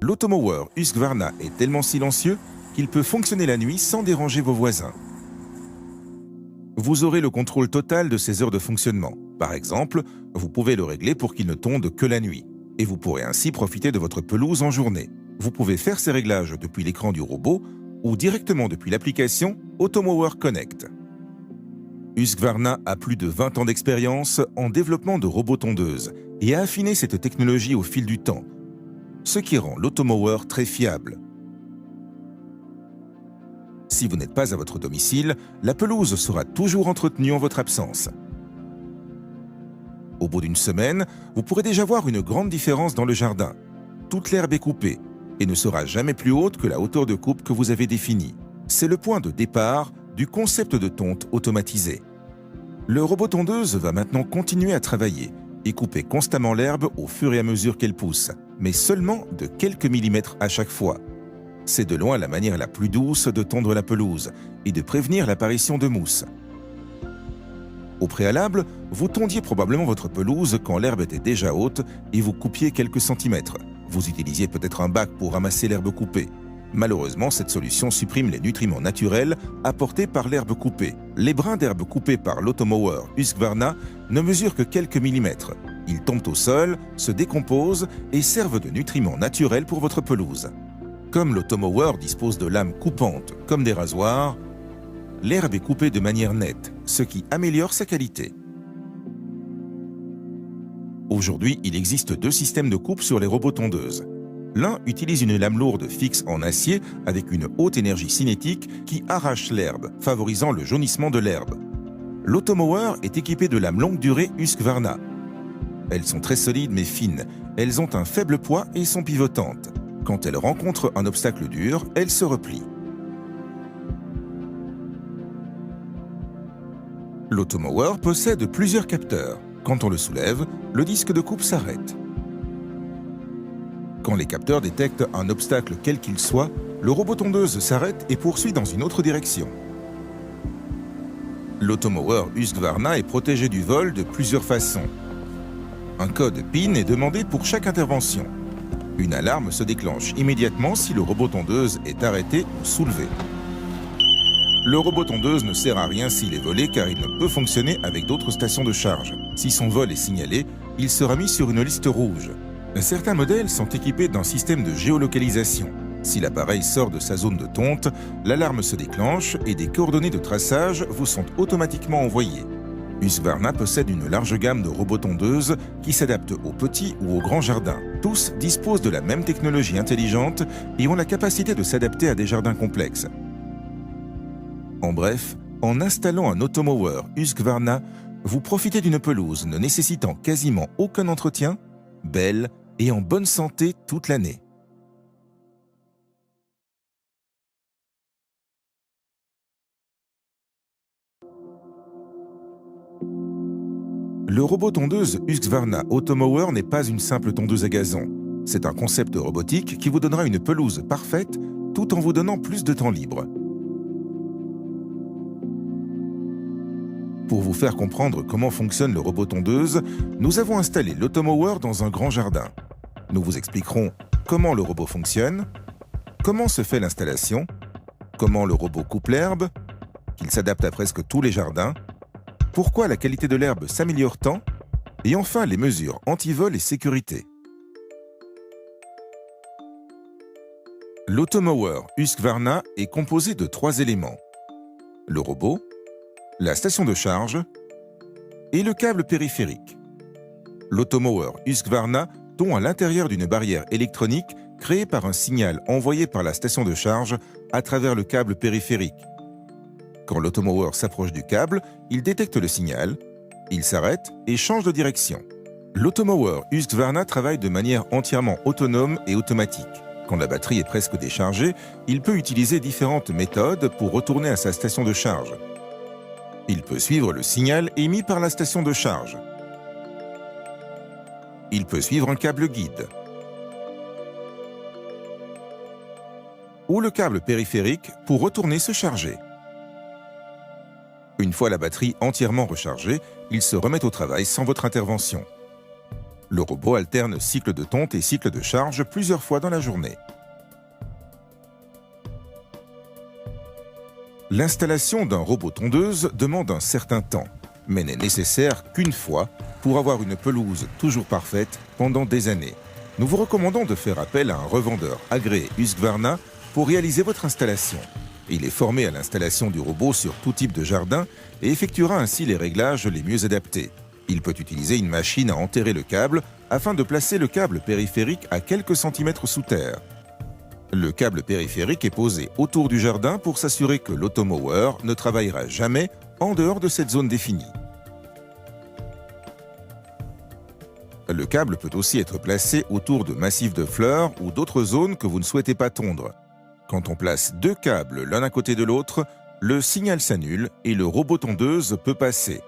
L'Automower Husqvarna est tellement silencieux qu'il peut fonctionner la nuit sans déranger vos voisins. Vous aurez le contrôle total de ses heures de fonctionnement. Par exemple, vous pouvez le régler pour qu'il ne tonde que la nuit. Et vous pourrez ainsi profiter de votre pelouse en journée. Vous pouvez faire ces réglages depuis l'écran du robot ou directement depuis l'application Automower Connect. Husqvarna a plus de 20 ans d'expérience en développement de robots tondeuses et a affiné cette technologie au fil du temps, ce qui rend l'Automower très fiable. Si vous n'êtes pas à votre domicile, la pelouse sera toujours entretenue en votre absence. Au bout d'une semaine, vous pourrez déjà voir une grande différence dans le jardin. Toute l'herbe est coupée et ne sera jamais plus haute que la hauteur de coupe que vous avez définie. C'est le point de départ du concept de tonte automatisé. Le robot tondeuse va maintenant continuer à travailler et couper constamment l'herbe au fur et à mesure qu'elle pousse, mais seulement de quelques millimètres à chaque fois. C'est de loin la manière la plus douce de tondre la pelouse et de prévenir l'apparition de mousse. Au préalable, vous tondiez probablement votre pelouse quand l'herbe était déjà haute et vous coupiez quelques centimètres. Vous utilisiez peut-être un bac pour ramasser l'herbe coupée. Malheureusement, cette solution supprime les nutriments naturels apportés par l'herbe coupée. Les brins d'herbe coupés par l'Automower Husqvarna ne mesurent que quelques millimètres. Ils tombent au sol, se décomposent et servent de nutriments naturels pour votre pelouse. Comme l'Automower dispose de lames coupantes comme des rasoirs, l'herbe est coupée de manière nette, ce qui améliore sa qualité. Aujourd'hui, il existe deux systèmes de coupe sur les robots tondeuses. L'un utilise une lame lourde fixe en acier avec une haute énergie cinétique qui arrache l'herbe, favorisant le jaunissement de l'herbe. L'Automower est équipé de lames longue durée Husqvarna. Elles sont très solides mais fines, elles ont un faible poids et sont pivotantes. Quand elles rencontrent un obstacle dur, elles se replient. L'Automower possède plusieurs capteurs. Quand on le soulève, le disque de coupe s'arrête. Quand les capteurs détectent un obstacle quel qu'il soit, le robot tondeuse s'arrête et poursuit dans une autre direction. L'Automower Husqvarna est protégé du vol de plusieurs façons. Un code PIN est demandé pour chaque intervention. Une alarme se déclenche immédiatement si le robot tondeuse est arrêté ou soulevé. Le robot tondeuse ne sert à rien s'il est volé car il ne peut fonctionner avec d'autres stations de charge. Si son vol est signalé, il sera mis sur une liste rouge. Certains modèles sont équipés d'un système de géolocalisation. Si l'appareil sort de sa zone de tonte, l'alarme se déclenche et des coordonnées de traçage vous sont automatiquement envoyées. Husqvarna possède une large gamme de robots tondeuses qui s'adaptent aux petits ou aux grands jardins. Tous disposent de la même technologie intelligente et ont la capacité de s'adapter à des jardins complexes. En bref, en installant un Automower Husqvarna, vous profitez d'une pelouse ne nécessitant quasiment aucun entretien, belle et en bonne santé toute l'année. Le robot tondeuse Husqvarna Automower n'est pas une simple tondeuse à gazon. C'est un concept robotique qui vous donnera une pelouse parfaite tout en vous donnant plus de temps libre. Pour vous faire comprendre comment fonctionne le robot tondeuse, nous avons installé l'Automower dans un grand jardin. Nous vous expliquerons comment le robot fonctionne, comment se fait l'installation, comment le robot coupe l'herbe, qu'il s'adapte à presque tous les jardins, pourquoi la qualité de l'herbe s'améliore tant, et enfin les mesures anti-vol et sécurité. L'Automower Husqvarna est composé de 3 éléments. Le robot, la station de charge et le câble périphérique. L'Automower Husqvarna tombe à l'intérieur d'une barrière électronique créée par un signal envoyé par la station de charge à travers le câble périphérique. Quand l'Automower s'approche du câble, il détecte le signal, il s'arrête et change de direction. L'Automower Husqvarna travaille de manière entièrement autonome et automatique. Quand la batterie est presque déchargée, il peut utiliser différentes méthodes pour retourner à sa station de charge. Il peut suivre le signal émis par la station de charge. Il peut suivre un câble guide. Ou le câble périphérique pour retourner se charger. Une fois la batterie entièrement rechargée, il se remet au travail sans votre intervention. Le robot alterne cycle de tonte et cycle de charge plusieurs fois dans la journée. L'installation d'un robot tondeuse demande un certain temps, mais n'est nécessaire qu'une fois pour avoir une pelouse toujours parfaite pendant des années. Nous vous recommandons de faire appel à un revendeur agréé Husqvarna pour réaliser votre installation. Il est formé à l'installation du robot sur tout type de jardin et effectuera ainsi les réglages les mieux adaptés. Il peut utiliser une machine à enterrer le câble afin de placer le câble périphérique à quelques centimètres sous terre. Le câble périphérique est posé autour du jardin pour s'assurer que l'automower ne travaillera jamais en dehors de cette zone définie. Le câble peut aussi être placé autour de massifs de fleurs ou d'autres zones que vous ne souhaitez pas tondre. Quand on place deux câbles l'un à côté de l'autre, le signal s'annule et le robot tondeuse peut passer.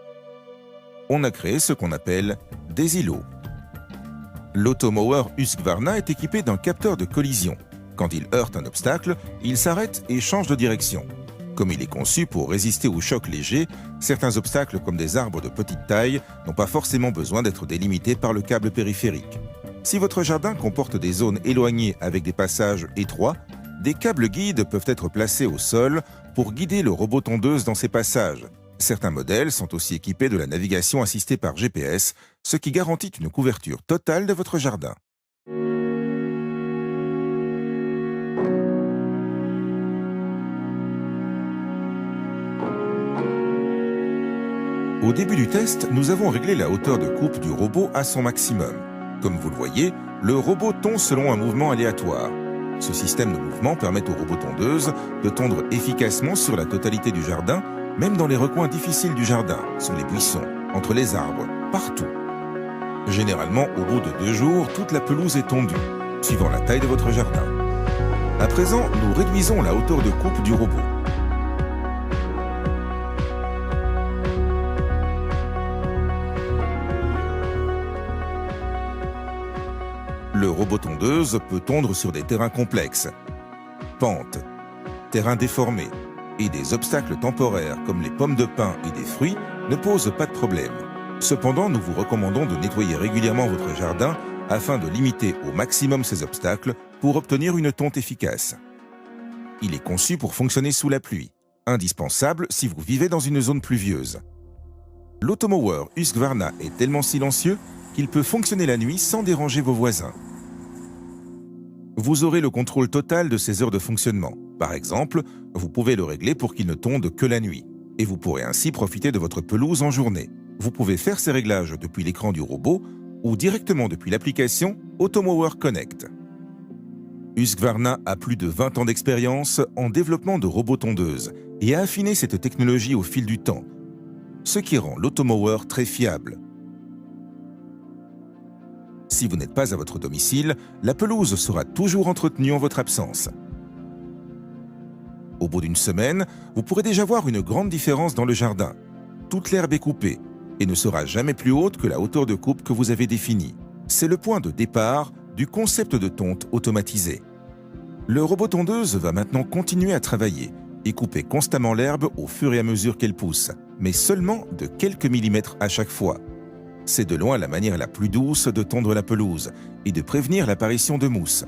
On a créé ce qu'on appelle des îlots. L'automower Husqvarna est équipé d'un capteur de collision. Quand il heurte un obstacle, il s'arrête et change de direction. Comme il est conçu pour résister aux chocs légers, certains obstacles comme des arbres de petite taille n'ont pas forcément besoin d'être délimités par le câble périphérique. Si votre jardin comporte des zones éloignées avec des passages étroits, des câbles guides peuvent être placés au sol pour guider le robot tondeuse dans ces passages. Certains modèles sont aussi équipés de la navigation assistée par GPS, ce qui garantit une couverture totale de votre jardin. Au début du test, nous avons réglé la hauteur de coupe du robot à son maximum. Comme vous le voyez, le robot tond selon un mouvement aléatoire. Ce système de mouvement permet au robot tondeuse de tondre efficacement sur la totalité du jardin, même dans les recoins difficiles du jardin, sous les buissons, entre les arbres, partout. Généralement, au bout de 2 jours, toute la pelouse est tondue, suivant la taille de votre jardin. À présent, nous réduisons la hauteur de coupe du robot. Le robot tondeuse peut tondre sur des terrains complexes, pentes, terrains déformés et des obstacles temporaires comme les pommes de pin et des fruits ne posent pas de problème. Cependant, nous vous recommandons de nettoyer régulièrement votre jardin afin de limiter au maximum ces obstacles pour obtenir une tonte efficace. Il est conçu pour fonctionner sous la pluie, indispensable si vous vivez dans une zone pluvieuse. L'automower Husqvarna est tellement silencieux qu'il peut fonctionner la nuit sans déranger vos voisins. Vous aurez le contrôle total de ses heures de fonctionnement. Par exemple, vous pouvez le régler pour qu'il ne tonde que la nuit, et vous pourrez ainsi profiter de votre pelouse en journée. Vous pouvez faire ces réglages depuis l'écran du robot ou directement depuis l'application Automower Connect. Husqvarna a plus de 20 ans d'expérience en développement de robots tondeuses et a affiné cette technologie au fil du temps, ce qui rend l'automower très fiable. Si vous n'êtes pas à votre domicile, la pelouse sera toujours entretenue en votre absence. Au bout d'une semaine, vous pourrez déjà voir une grande différence dans le jardin. Toute l'herbe est coupée et ne sera jamais plus haute que la hauteur de coupe que vous avez définie. C'est le point de départ du concept de tonte automatisé. Le robot tondeuse va maintenant continuer à travailler et couper constamment l'herbe au fur et à mesure qu'elle pousse, mais seulement de quelques millimètres à chaque fois. C'est de loin la manière la plus douce de tondre la pelouse et de prévenir l'apparition de mousse.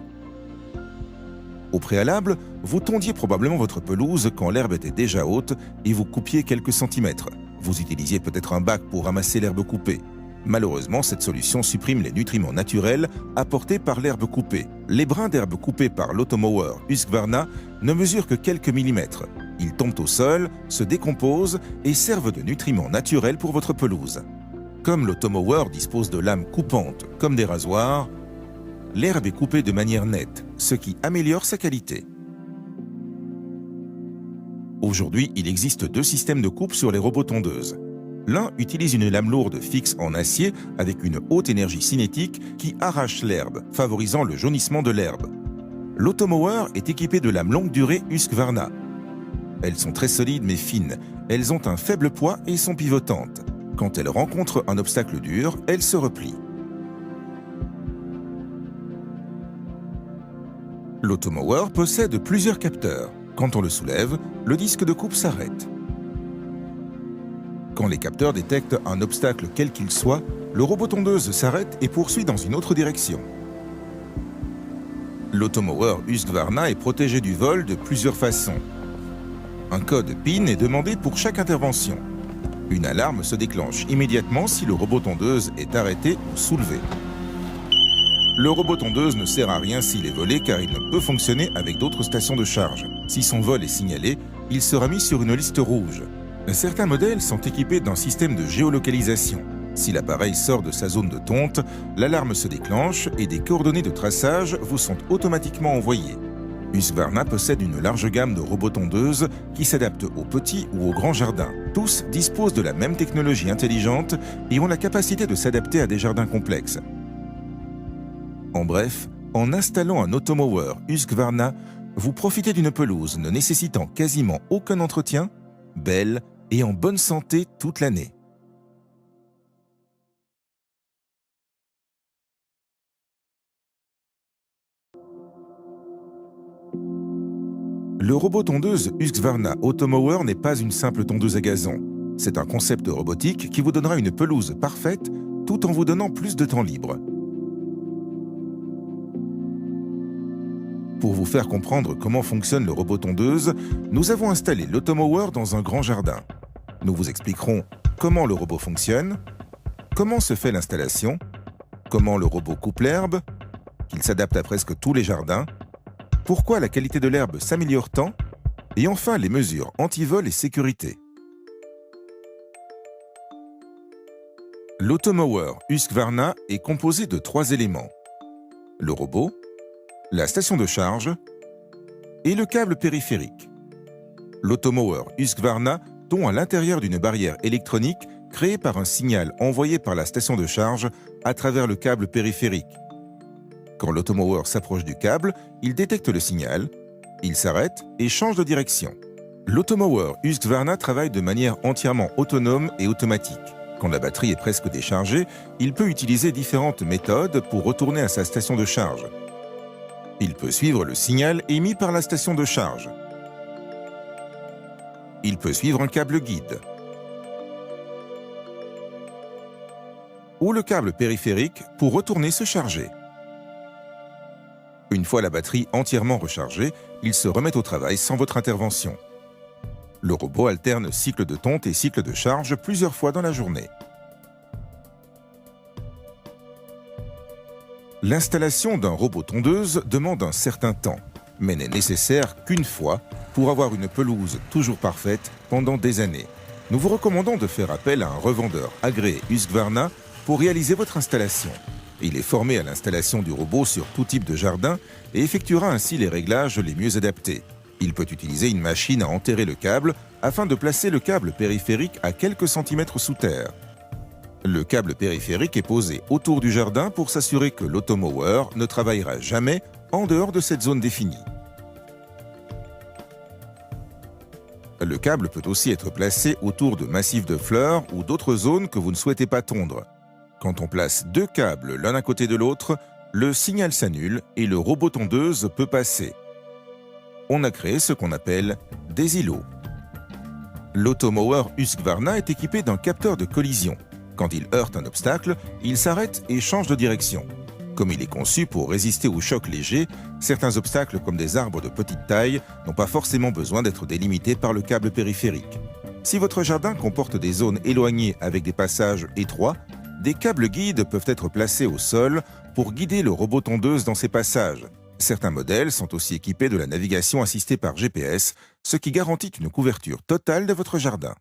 Au préalable, vous tondiez probablement votre pelouse quand l'herbe était déjà haute et vous coupiez quelques centimètres. Vous utilisiez peut-être un bac pour ramasser l'herbe coupée. Malheureusement, cette solution supprime les nutriments naturels apportés par l'herbe coupée. Les brins d'herbe coupés par l'automower Husqvarna ne mesurent que quelques millimètres. Ils tombent au sol, se décomposent et servent de nutriments naturels pour votre pelouse. Comme l'automower dispose de lames coupantes comme des rasoirs, l'herbe est coupée de manière nette, ce qui améliore sa qualité. Aujourd'hui, il existe 2 systèmes de coupe sur les robots tondeuses. L'un utilise une lame lourde fixe en acier avec une haute énergie cinétique qui arrache l'herbe, favorisant le jaunissement de l'herbe. L'automower est équipé de lames longue durée Husqvarna. Elles sont très solides mais fines, elles ont un faible poids et sont pivotantes. Quand elles rencontrent un obstacle dur, elles se replient. L'automower possède plusieurs capteurs. Quand on le soulève, le disque de coupe s'arrête. Quand les capteurs détectent un obstacle quel qu'il soit, le robot tondeuse s'arrête et poursuit dans une autre direction. L'automower Husqvarna est protégé du vol de plusieurs façons. Un code PIN est demandé pour chaque intervention. Une alarme se déclenche immédiatement si le robot tondeuse est arrêté ou soulevé. Le robot tondeuse ne sert à rien s'il est volé car il ne peut fonctionner avec d'autres stations de charge. Si son vol est signalé, il sera mis sur une liste rouge. Certains modèles sont équipés d'un système de géolocalisation. Si l'appareil sort de sa zone de tonte, l'alarme se déclenche et des coordonnées de traçage vous sont automatiquement envoyées. Husqvarna possède une large gamme de robots tondeuses qui s'adaptent aux petits ou aux grands jardins. Tous disposent de la même technologie intelligente et ont la capacité de s'adapter à des jardins complexes. En bref, en installant un automower Husqvarna, vous profitez d'une pelouse ne nécessitant quasiment aucun entretien, belle et en bonne santé toute l'année. Le robot tondeuse Husqvarna Automower n'est pas une simple tondeuse à gazon. C'est un concept robotique qui vous donnera une pelouse parfaite tout en vous donnant plus de temps libre. Pour vous faire comprendre comment fonctionne le robot tondeuse, nous avons installé l'Automower dans un grand jardin. Nous vous expliquerons comment le robot fonctionne, comment se fait l'installation, comment le robot coupe l'herbe, qu'il s'adapte à presque tous les jardins, pourquoi la qualité de l'herbe s'améliore tant, et enfin les mesures anti-vol et sécurité. L'Automower Husqvarna est composé de 3 éléments. Le robot, la station de charge et le câble périphérique. L'Automower Husqvarna tombe à l'intérieur d'une barrière électronique créée par un signal envoyé par la station de charge à travers le câble périphérique. Quand l'Automower s'approche du câble, il détecte le signal, il s'arrête et change de direction. L'Automower Husqvarna travaille de manière entièrement autonome et automatique. Quand la batterie est presque déchargée, il peut utiliser différentes méthodes pour retourner à sa station de charge. Il peut suivre le signal émis par la station de charge. Il peut suivre un câble guide. Ou le câble périphérique pour retourner se charger. Une fois la batterie entièrement rechargée, il se remet au travail sans votre intervention. Le robot alterne cycle de tonte et cycle de charge plusieurs fois dans la journée. L'installation d'un robot tondeuse demande un certain temps, mais n'est nécessaire qu'une fois pour avoir une pelouse toujours parfaite pendant des années. Nous vous recommandons de faire appel à un revendeur agréé Husqvarna pour réaliser votre installation. Il est formé à l'installation du robot sur tout type de jardin et effectuera ainsi les réglages les mieux adaptés. Il peut utiliser une machine à enterrer le câble afin de placer le câble périphérique à quelques centimètres sous terre. Le câble périphérique est posé autour du jardin pour s'assurer que l'Automower ne travaillera jamais en dehors de cette zone définie. Le câble peut aussi être placé autour de massifs de fleurs ou d'autres zones que vous ne souhaitez pas tondre. Quand on place 2 câbles l'un à côté de l'autre, le signal s'annule et le robot tondeuse peut passer. On a créé ce qu'on appelle des îlots. L'Automower Husqvarna est équipé d'un capteur de collision. Quand il heurte un obstacle, il s'arrête et change de direction. Comme il est conçu pour résister aux chocs légers, certains obstacles comme des arbres de petite taille n'ont pas forcément besoin d'être délimités par le câble périphérique. Si votre jardin comporte des zones éloignées avec des passages étroits, des câbles guides peuvent être placés au sol pour guider le robot tondeuse dans ces passages. Certains modèles sont aussi équipés de la navigation assistée par GPS, ce qui garantit une couverture totale de votre jardin.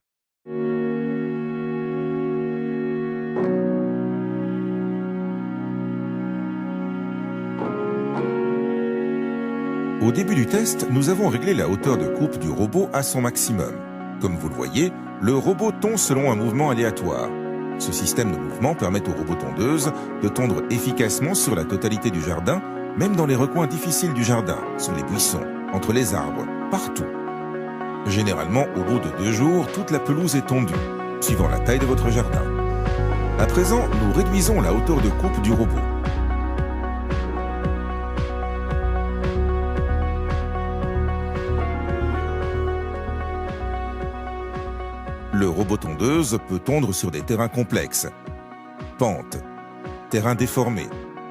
Au début du test, nous avons réglé la hauteur de coupe du robot à son maximum. Comme vous le voyez, le robot tond selon un mouvement aléatoire. Ce système de mouvement permet au robot tondeuse de tondre efficacement sur la totalité du jardin, même dans les recoins difficiles du jardin, sous les buissons, entre les arbres, partout. Généralement, au bout de 2 jours, toute la pelouse est tondue, suivant la taille de votre jardin. À présent, nous réduisons la hauteur de coupe du robot. Le robot tondeuse peut tondre sur des terrains complexes, pentes, terrains déformés,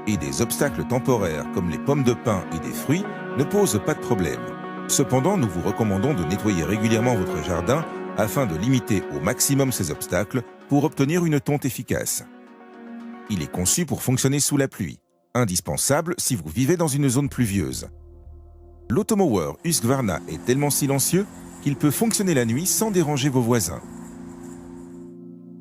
et des obstacles temporaires comme les pommes de pin et des fruits ne posent pas de problème. Cependant, nous vous recommandons de nettoyer régulièrement votre jardin afin de limiter au maximum ces obstacles pour obtenir une tonte efficace. Il est conçu pour fonctionner sous la pluie, indispensable si vous vivez dans une zone pluvieuse. L'automower Husqvarna est tellement silencieux qu'il peut fonctionner la nuit sans déranger vos voisins.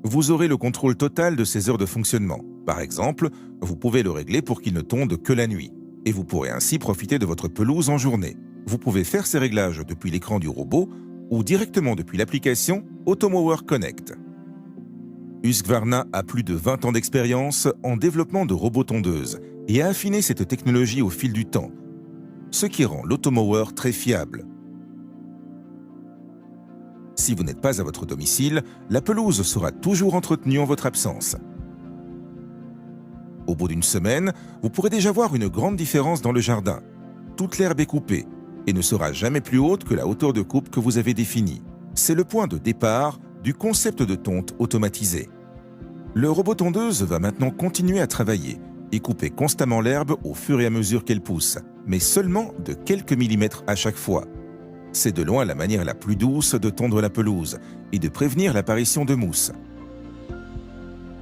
Vous aurez le contrôle total de ses heures de fonctionnement. Par exemple, vous pouvez le régler pour qu'il ne tonde que la nuit, et vous pourrez ainsi profiter de votre pelouse en journée. Vous pouvez faire ces réglages depuis l'écran du robot ou directement depuis l'application Automower Connect. Husqvarna a plus de 20 ans d'expérience en développement de robots tondeuses et a affiné cette technologie au fil du temps, ce qui rend l'automower très fiable. Si vous n'êtes pas à votre domicile, la pelouse sera toujours entretenue en votre absence. Au bout d'une semaine, vous pourrez déjà voir une grande différence dans le jardin. Toute l'herbe est coupée et ne sera jamais plus haute que la hauteur de coupe que vous avez définie. C'est le point de départ du concept de tonte automatisé. Le robot tondeuse va maintenant continuer à travailler et couper constamment l'herbe au fur et à mesure qu'elle pousse, mais seulement de quelques millimètres à chaque fois. C'est de loin la manière la plus douce de tondre la pelouse et de prévenir l'apparition de mousse.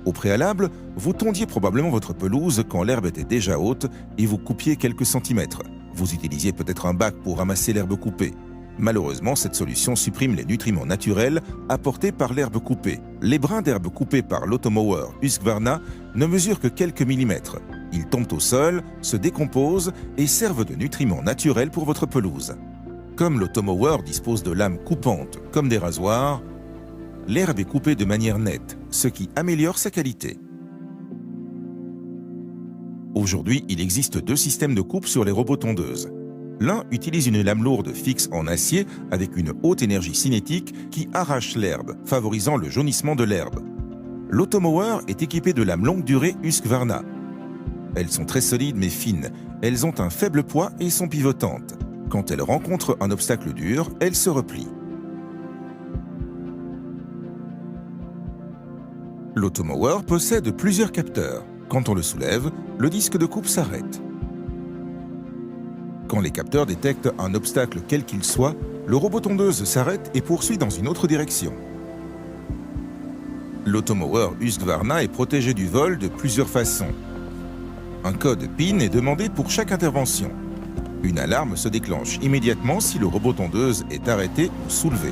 Au préalable, vous tondiez probablement votre pelouse quand l'herbe était déjà haute et vous coupiez quelques centimètres. Vous utilisiez peut-être un bac pour ramasser l'herbe coupée. Malheureusement, cette solution supprime les nutriments naturels apportés par l'herbe coupée. Les brins d'herbe coupés par l'automower Husqvarna ne mesurent que quelques millimètres. Ils tombent au sol, se décomposent et servent de nutriments naturels pour votre pelouse. Comme l'automower dispose de lames coupantes comme des rasoirs, l'herbe est coupée de manière nette, ce qui améliore sa qualité. Aujourd'hui, il existe 2 systèmes de coupe sur les robots tondeuses. L'un utilise une lame lourde fixe en acier avec une haute énergie cinétique qui arrache l'herbe, favorisant le jaunissement de l'herbe. L'automower est équipé de lames longue durée Husqvarna. Elles sont très solides mais fines, elles ont un faible poids et sont pivotantes. Quand elles rencontrent un obstacle dur, elles se replient. L'automower possède plusieurs capteurs. Quand on le soulève, le disque de coupe s'arrête. Quand les capteurs détectent un obstacle quel qu'il soit, le robot tondeuse s'arrête et poursuit dans une autre direction. L'automower Husqvarna est protégé du vol de plusieurs façons. Un code PIN est demandé pour chaque intervention. Une alarme se déclenche immédiatement si le robot tondeuse est arrêté ou soulevé.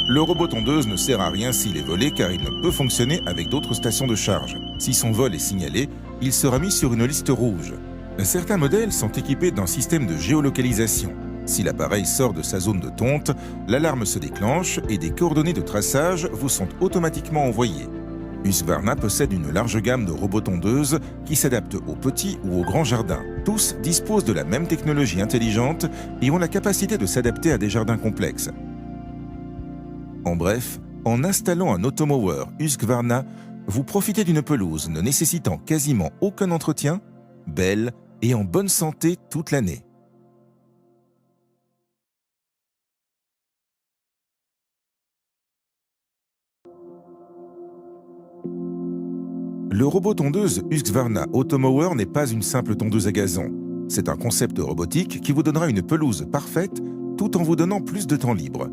Le robot tondeuse ne sert à rien s'il est volé car il ne peut fonctionner avec d'autres stations de charge. Si son vol est signalé, il sera mis sur une liste rouge. Certains modèles sont équipés d'un système de géolocalisation. Si l'appareil sort de sa zone de tonte, l'alarme se déclenche et des coordonnées de traçage vous sont automatiquement envoyées. Husqvarna possède une large gamme de robots tondeuses qui s'adaptent aux petits ou aux grands jardins. Tous disposent de la même technologie intelligente et ont la capacité de s'adapter à des jardins complexes. En bref, en installant un automower Husqvarna, vous profitez d'une pelouse ne nécessitant quasiment aucun entretien, belle et en bonne santé toute l'année. Le robot tondeuse Husqvarna Automower n'est pas une simple tondeuse à gazon. C'est un concept robotique qui vous donnera une pelouse parfaite tout en vous donnant plus de temps libre.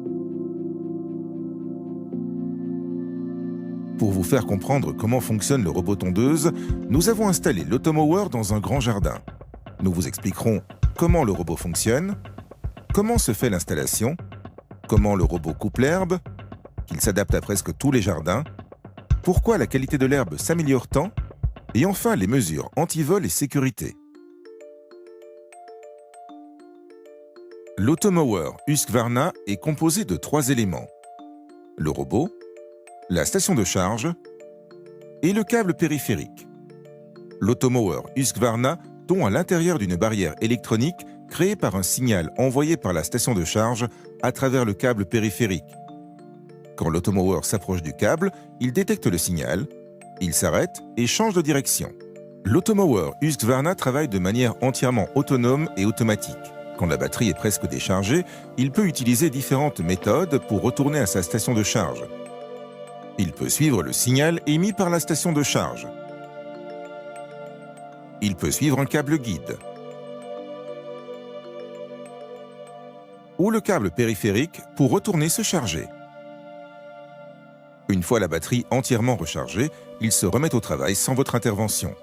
Pour vous faire comprendre comment fonctionne le robot tondeuse, nous avons installé l'automower dans un grand jardin. Nous vous expliquerons comment le robot fonctionne, comment se fait l'installation, comment le robot coupe l'herbe, qu'il s'adapte à presque tous les jardins, pourquoi la qualité de l'herbe s'améliore tant, et enfin les mesures anti-vol et sécurité. L'automower Husqvarna est composé de 3 éléments. Le robot, la station de charge et le câble périphérique. L'automower Husqvarna tombe à l'intérieur d'une barrière électronique créée par un signal envoyé par la station de charge à travers le câble périphérique. Quand l'automower s'approche du câble, il détecte le signal, il s'arrête et change de direction. L'automower Husqvarna travaille de manière entièrement autonome et automatique. Quand la batterie est presque déchargée, il peut utiliser différentes méthodes pour retourner à sa station de charge. Il peut suivre le signal émis par la station de charge. Il peut suivre un câble guide. ou le câble périphérique pour retourner se charger. Une fois la batterie entièrement rechargée, il se remet au travail sans votre intervention.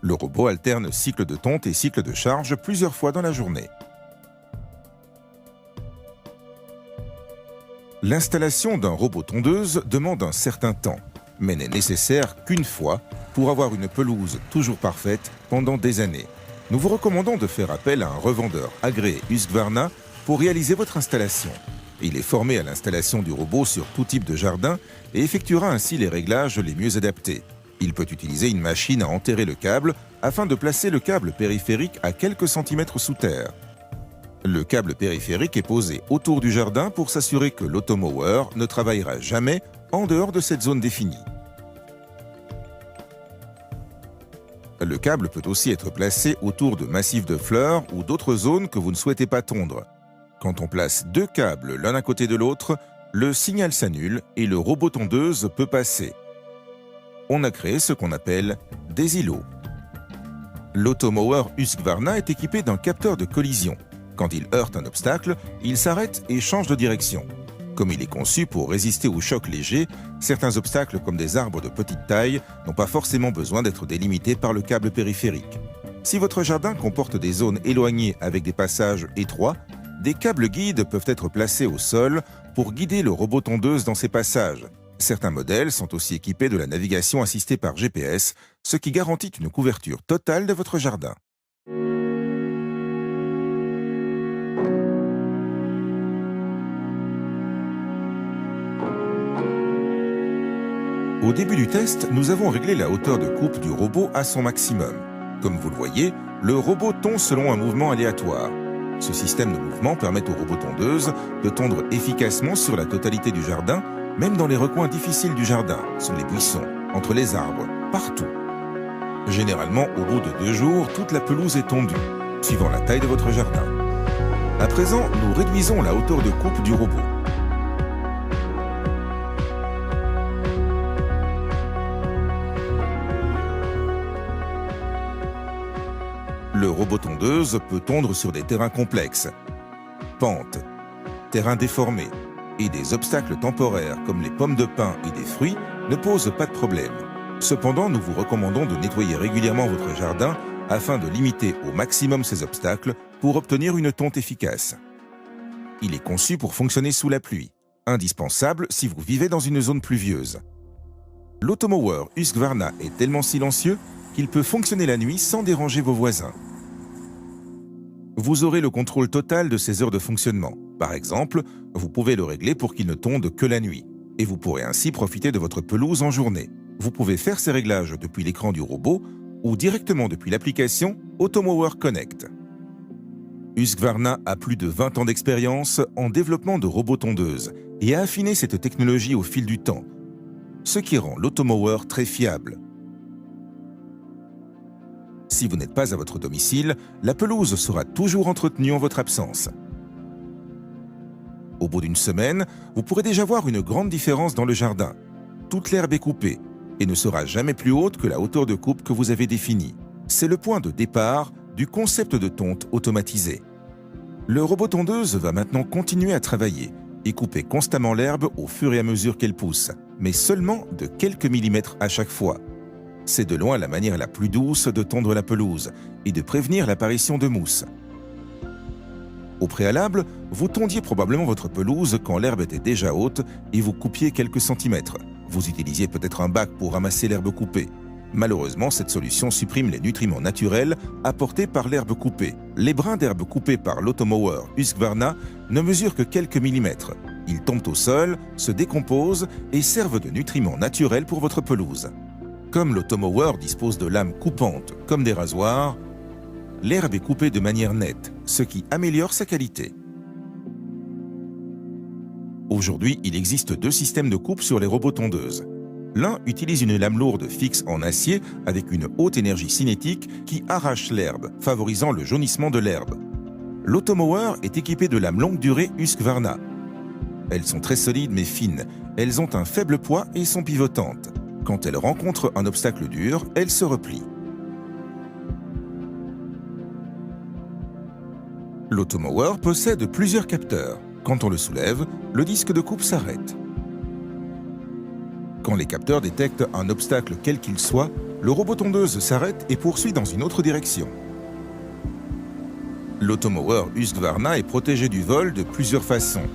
Le robot alterne cycle de tonte et cycle de charge plusieurs fois dans la journée. L'installation d'un robot tondeuse demande un certain temps, mais n'est nécessaire qu'une fois pour avoir une pelouse toujours parfaite pendant des années. Nous vous recommandons de faire appel à un revendeur agréé Husqvarna pour réaliser votre installation. Il est formé à l'installation du robot sur tout type de jardin et effectuera ainsi les réglages les mieux adaptés. Il peut utiliser une machine à enterrer le câble afin de placer le câble périphérique à quelques centimètres sous terre. Le câble périphérique est posé autour du jardin pour s'assurer que l'automower ne travaillera jamais en dehors de cette zone définie. Le câble peut aussi être placé autour de massifs de fleurs ou d'autres zones que vous ne souhaitez pas tondre. Quand on place deux câbles l'un à côté de l'autre, le signal s'annule et le robot tondeuse peut passer. On a créé ce qu'on appelle des îlots. L'automower Husqvarna est équipé d'un capteur de collision. Quand il heurte un obstacle, il s'arrête et change de direction. Comme il est conçu pour résister aux chocs légers, certains obstacles comme des arbres de petite taille n'ont pas forcément besoin d'être délimités par le câble périphérique. Si votre jardin comporte des zones éloignées avec des passages étroits, des câbles guides peuvent être placés au sol pour guider le robot tondeuse dans ces passages. Certains modèles sont aussi équipés de la navigation assistée par GPS, ce qui garantit une couverture totale de votre jardin. Au début du test, nous avons réglé la hauteur de coupe du robot à son maximum. Comme vous le voyez, le robot tond selon un mouvement aléatoire. Ce système de mouvement permet au robot tondeuse de tondre efficacement sur la totalité du jardin, même dans les recoins difficiles du jardin, sur les buissons, entre les arbres, partout. Généralement, au bout de 2 jours, toute la pelouse est tondue, suivant la taille de votre jardin. À présent, nous réduisons la hauteur de coupe du robot. Le robot tondeuse peut tondre sur des terrains complexes, pentes, terrains déformés, et des obstacles temporaires comme les pommes de pin et des fruits ne posent pas de problème. Cependant, nous vous recommandons de nettoyer régulièrement votre jardin afin de limiter au maximum ces obstacles pour obtenir une tonte efficace. Il est conçu pour fonctionner sous la pluie, indispensable si vous vivez dans une zone pluvieuse. L'automower Husqvarna est tellement silencieux qu'il peut fonctionner la nuit sans déranger vos voisins. Vous aurez le contrôle total de ses heures de fonctionnement. Par exemple, vous pouvez le régler pour qu'il ne tonde que la nuit, et vous pourrez ainsi profiter de votre pelouse en journée. Vous pouvez faire ces réglages depuis l'écran du robot ou directement depuis l'application Automower Connect. Husqvarna a plus de 20 ans d'expérience en développement de robots tondeuses et a affiné cette technologie au fil du temps, ce qui rend l'automower très fiable. Si vous n'êtes pas à votre domicile, la pelouse sera toujours entretenue en votre absence. Au bout d'une semaine, vous pourrez déjà voir une grande différence dans le jardin. Toute l'herbe est coupée et ne sera jamais plus haute que la hauteur de coupe que vous avez définie. C'est le point de départ du concept de tonte automatisé. Le robot tondeuse va maintenant continuer à travailler et couper constamment l'herbe au fur et à mesure qu'elle pousse, mais seulement de quelques millimètres à chaque fois. C'est de loin la manière la plus douce de tondre la pelouse et de prévenir l'apparition de mousse. Au préalable, vous tondiez probablement votre pelouse quand l'herbe était déjà haute et vous coupiez quelques centimètres. Vous utilisiez peut-être un bac pour ramasser l'herbe coupée. Malheureusement, cette solution supprime les nutriments naturels apportés par l'herbe coupée. Les brins d'herbe coupés par l'automower Husqvarna ne mesurent que quelques millimètres. Ils tombent au sol, se décomposent et servent de nutriments naturels pour votre pelouse. Comme l'automower dispose de lames coupantes comme des rasoirs, l'herbe est coupée de manière nette, ce qui améliore sa qualité. Aujourd'hui, il existe 2 systèmes de coupe sur les robots tondeuses. L'un utilise une lame lourde fixe en acier avec une haute énergie cinétique qui arrache l'herbe, favorisant le jaunissement de l'herbe. L'automower est équipé de lames longue durée Husqvarna. Elles sont très solides mais fines, elles ont un faible poids et sont pivotantes. Quand elles rencontrent un obstacle dur, elles se replient. L'automower possède plusieurs capteurs. Quand on le soulève, le disque de coupe s'arrête. Quand les capteurs détectent un obstacle quel qu'il soit, le robot tondeuse s'arrête et poursuit dans une autre direction. L'automower Husqvarna est protégé du vol de plusieurs façons.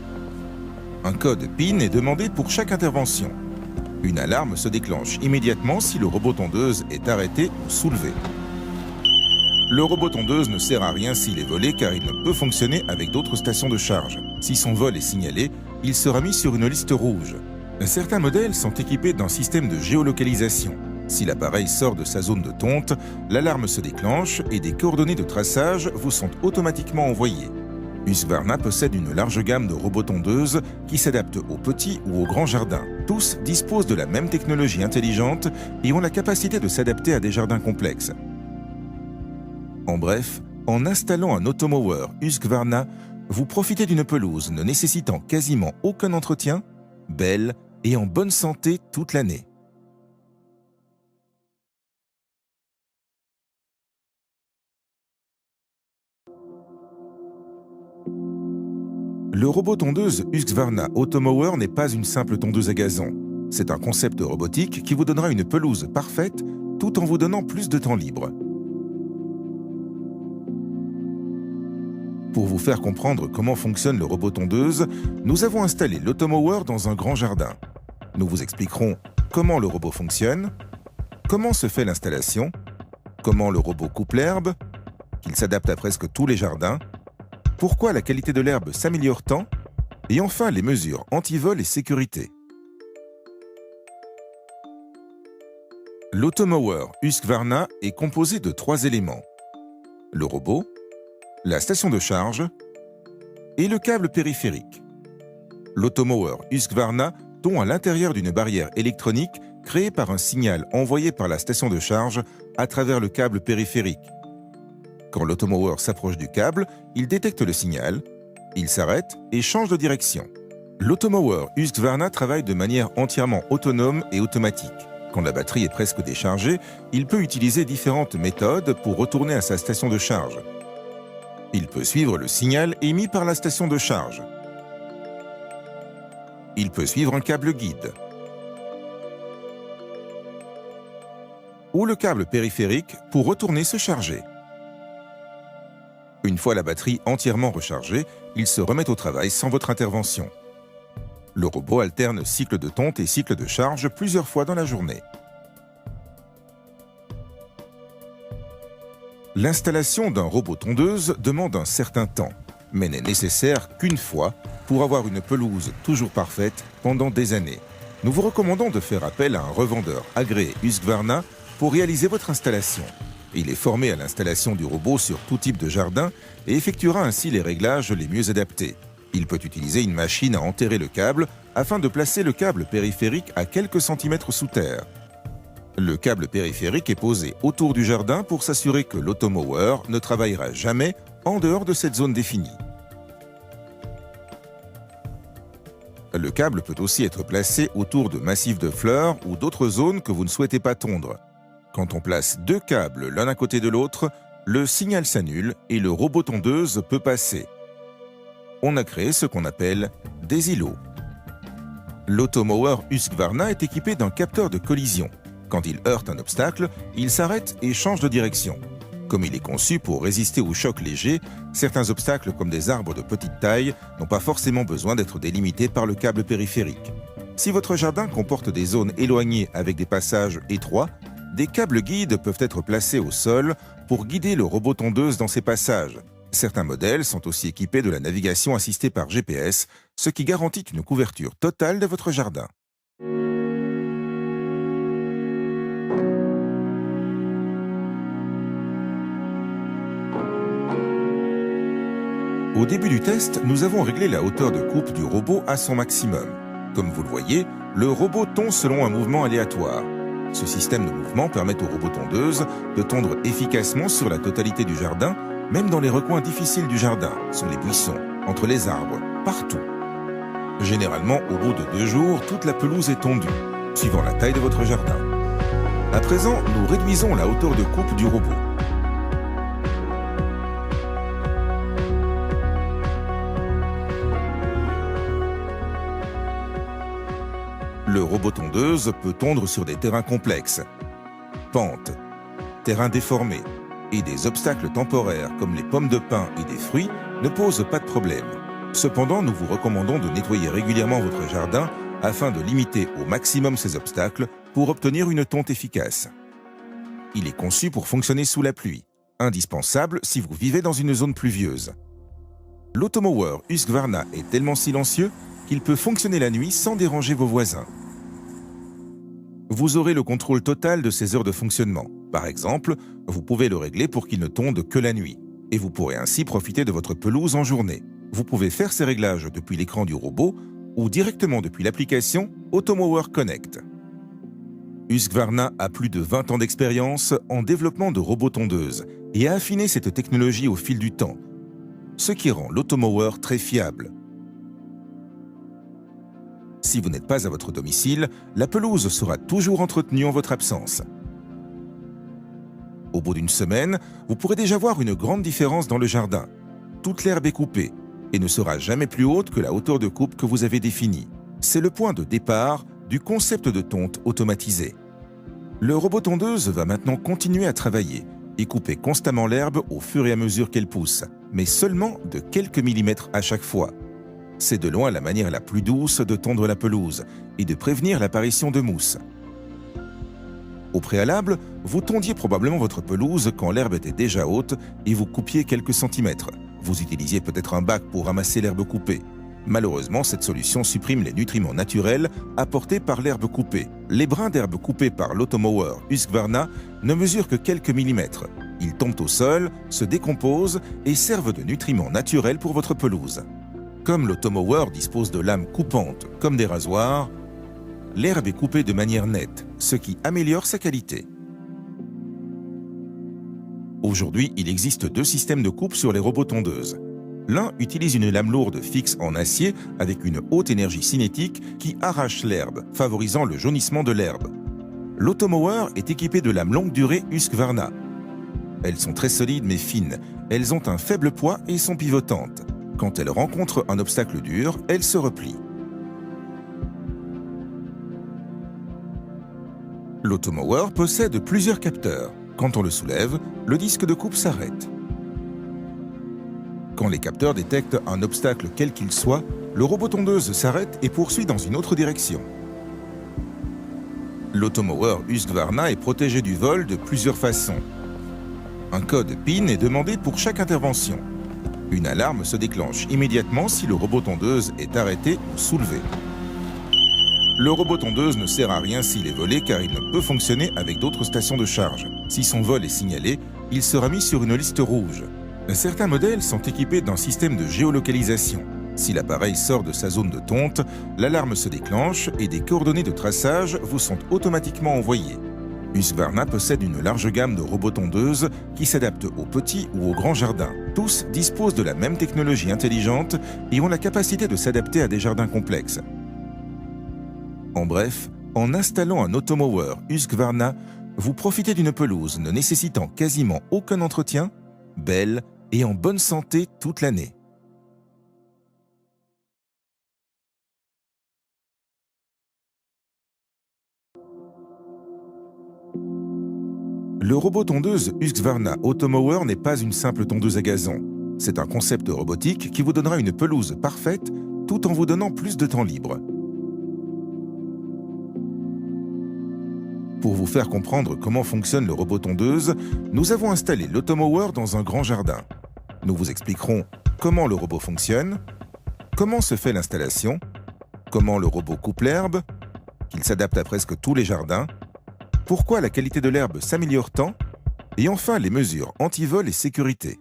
Un code PIN est demandé pour chaque intervention. Une alarme se déclenche immédiatement si le robot tondeuse est arrêté ou soulevé. Le robot tondeuse ne sert à rien s'il est volé car il ne peut fonctionner avec d'autres stations de charge. Si son vol est signalé, il sera mis sur une liste rouge. Certains modèles sont équipés d'un système de géolocalisation. Si l'appareil sort de sa zone de tonte, l'alarme se déclenche et des coordonnées de traçage vous sont automatiquement envoyées. Husqvarna possède une large gamme de robots tondeuses qui s'adaptent aux petits ou aux grands jardins. Tous disposent de la même technologie intelligente et ont la capacité de s'adapter à des jardins complexes. En bref, en installant un automower Husqvarna, vous profitez d'une pelouse ne nécessitant quasiment aucun entretien, belle et en bonne santé toute l'année. Le robot tondeuse Husqvarna Automower n'est pas une simple tondeuse à gazon. C'est un concept robotique qui vous donnera une pelouse parfaite tout en vous donnant plus de temps libre. Pour vous faire comprendre comment fonctionne le robot tondeuse, nous avons installé l'automower dans un grand jardin. Nous vous expliquerons comment le robot fonctionne, comment se fait l'installation, comment le robot coupe l'herbe, qu'il s'adapte à presque tous les jardins, pourquoi la qualité de l'herbe s'améliore tant, et enfin les mesures anti-vol et sécurité. L'automower Husqvarna est composé de 3 éléments: le robot, la station de charge et le câble périphérique. L'automower Husqvarna tombe à l'intérieur d'une barrière électronique créée par un signal envoyé par la station de charge à travers le câble périphérique. Quand l'automower s'approche du câble, il détecte le signal, il s'arrête et change de direction. L'automower Husqvarna travaille de manière entièrement autonome et automatique. Quand la batterie est presque déchargée, il peut utiliser différentes méthodes pour retourner à sa station de charge. Il peut suivre le signal émis par la station de charge. Il peut suivre un câble guide ou le câble périphérique pour retourner se charger. Une fois la batterie entièrement rechargée, il se remet au travail sans votre intervention. Le robot alterne cycle de tonte et cycle de charge plusieurs fois dans la journée. L'installation d'un robot tondeuse demande un certain temps, mais n'est nécessaire qu'une fois pour avoir une pelouse toujours parfaite pendant des années. Nous vous recommandons de faire appel à un revendeur agréé Husqvarna pour réaliser votre installation. Il est formé à l'installation du robot sur tout type de jardin et effectuera ainsi les réglages les mieux adaptés. Il peut utiliser une machine à enterrer le câble afin de placer le câble périphérique à quelques centimètres sous terre. Le câble périphérique est posé autour du jardin pour s'assurer que l'automower ne travaillera jamais en dehors de cette zone définie. Le câble peut aussi être placé autour de massifs de fleurs ou d'autres zones que vous ne souhaitez pas tondre. Quand on place 2 câbles l'un à côté de l'autre, le signal s'annule et le robot tondeuse peut passer. On a créé ce qu'on appelle des îlots. L'automower Husqvarna est équipé d'un capteur de collision. Quand il heurte un obstacle, il s'arrête et change de direction. Comme il est conçu pour résister aux chocs légers, certains obstacles comme des arbres de petite taille n'ont pas forcément besoin d'être délimités par le câble périphérique. Si votre jardin comporte des zones éloignées avec des passages étroits, des câbles guides peuvent être placés au sol pour guider le robot tondeuse dans ces passages. Certains modèles sont aussi équipés de la navigation assistée par GPS, ce qui garantit une couverture totale de votre jardin. Au début du test, nous avons réglé la hauteur de coupe du robot à son maximum. Comme vous le voyez, le robot tond selon un mouvement aléatoire. Ce système de mouvement permet au robot tondeuse de tondre efficacement sur la totalité du jardin, même dans les recoins difficiles du jardin, sur les buissons, entre les arbres, partout. Généralement, au bout de 2 jours, toute la pelouse est tondue, suivant la taille de votre jardin. À présent, nous réduisons la hauteur de coupe du robot. Le robot tondeuse peut tondre sur des terrains complexes, pentes, terrains déformés et des obstacles temporaires comme les pommes de pin et des fruits ne posent pas de problème. Cependant, nous vous recommandons de nettoyer régulièrement votre jardin afin de limiter au maximum ces obstacles pour obtenir une tonte efficace. Il est conçu pour fonctionner sous la pluie, indispensable si vous vivez dans une zone pluvieuse. L'automower Husqvarna est tellement silencieux qu'il peut fonctionner la nuit sans déranger vos voisins. Vous aurez le contrôle total de ses heures de fonctionnement. Par exemple, vous pouvez le régler pour qu'il ne tonde que la nuit, et vous pourrez ainsi profiter de votre pelouse en journée. Vous pouvez faire ces réglages depuis l'écran du robot ou directement depuis l'application Automower Connect. Husqvarna a plus de 20 ans d'expérience en développement de robots tondeuses et a affiné cette technologie au fil du temps, ce qui rend l'automower très fiable. Si vous n'êtes pas à votre domicile, la pelouse sera toujours entretenue en votre absence. Au bout d'une semaine, vous pourrez déjà voir une grande différence dans le jardin. Toute l'herbe est coupée et ne sera jamais plus haute que la hauteur de coupe que vous avez définie. C'est le point de départ du concept de tonte automatisé. Le robot tondeuse va maintenant continuer à travailler et couper constamment l'herbe au fur et à mesure qu'elle pousse, mais seulement de quelques millimètres à chaque fois. C'est de loin la manière la plus douce de tondre la pelouse et de prévenir l'apparition de mousse. Au préalable, vous tondiez probablement votre pelouse quand l'herbe était déjà haute et vous coupiez quelques centimètres. Vous utilisiez peut-être un bac pour ramasser l'herbe coupée. Malheureusement, cette solution supprime les nutriments naturels apportés par l'herbe coupée. Les brins d'herbe coupés par l'automower Husqvarna ne mesurent que quelques millimètres. Ils tombent au sol, se décomposent et servent de nutriments naturels pour votre pelouse. Comme l'automower dispose de lames coupantes comme des rasoirs, l'herbe est coupée de manière nette, ce qui améliore sa qualité. Aujourd'hui, il existe deux systèmes de coupe sur les robots tondeuses. L'un utilise une lame lourde fixe en acier avec une haute énergie cinétique qui arrache l'herbe, favorisant le jaunissement de l'herbe. L'automower est équipé de lames longue durée Husqvarna. Elles sont très solides mais fines, elles ont un faible poids et sont pivotantes. Quand elles rencontrent un obstacle dur, elles se replient. L'automower possède plusieurs capteurs. Quand on le soulève, le disque de coupe s'arrête. Quand les capteurs détectent un obstacle quel qu'il soit, le robot tondeuse s'arrête et poursuit dans une autre direction. L'automower Husqvarna est protégé du vol de plusieurs façons. Un code PIN est demandé pour chaque intervention. Une alarme se déclenche immédiatement si le robot tondeuse est arrêté ou soulevé. Le robot tondeuse ne sert à rien s'il est volé car il ne peut fonctionner avec d'autres stations de charge. Si son vol est signalé, il sera mis sur une liste rouge. Certains modèles sont équipés d'un système de géolocalisation. Si l'appareil sort de sa zone de tonte, l'alarme se déclenche et des coordonnées de traçage vous sont automatiquement envoyées. Husqvarna possède une large gamme de robots tondeuses qui s'adaptent aux petits ou aux grands jardins. Tous disposent de la même technologie intelligente et ont la capacité de s'adapter à des jardins complexes. En bref, en installant un automower Husqvarna, vous profitez d'une pelouse ne nécessitant quasiment aucun entretien, belle et en bonne santé toute l'année. Le robot tondeuse Husqvarna Automower n'est pas une simple tondeuse à gazon. C'est un concept robotique qui vous donnera une pelouse parfaite tout en vous donnant plus de temps libre. Pour vous faire comprendre comment fonctionne le robot tondeuse, nous avons installé l'automower dans un grand jardin. Nous vous expliquerons comment le robot fonctionne, comment se fait l'installation, comment le robot coupe l'herbe, qu'il s'adapte à presque tous les jardins, pourquoi la qualité de l'herbe s'améliore tant, et enfin les mesures anti-vol et sécurité.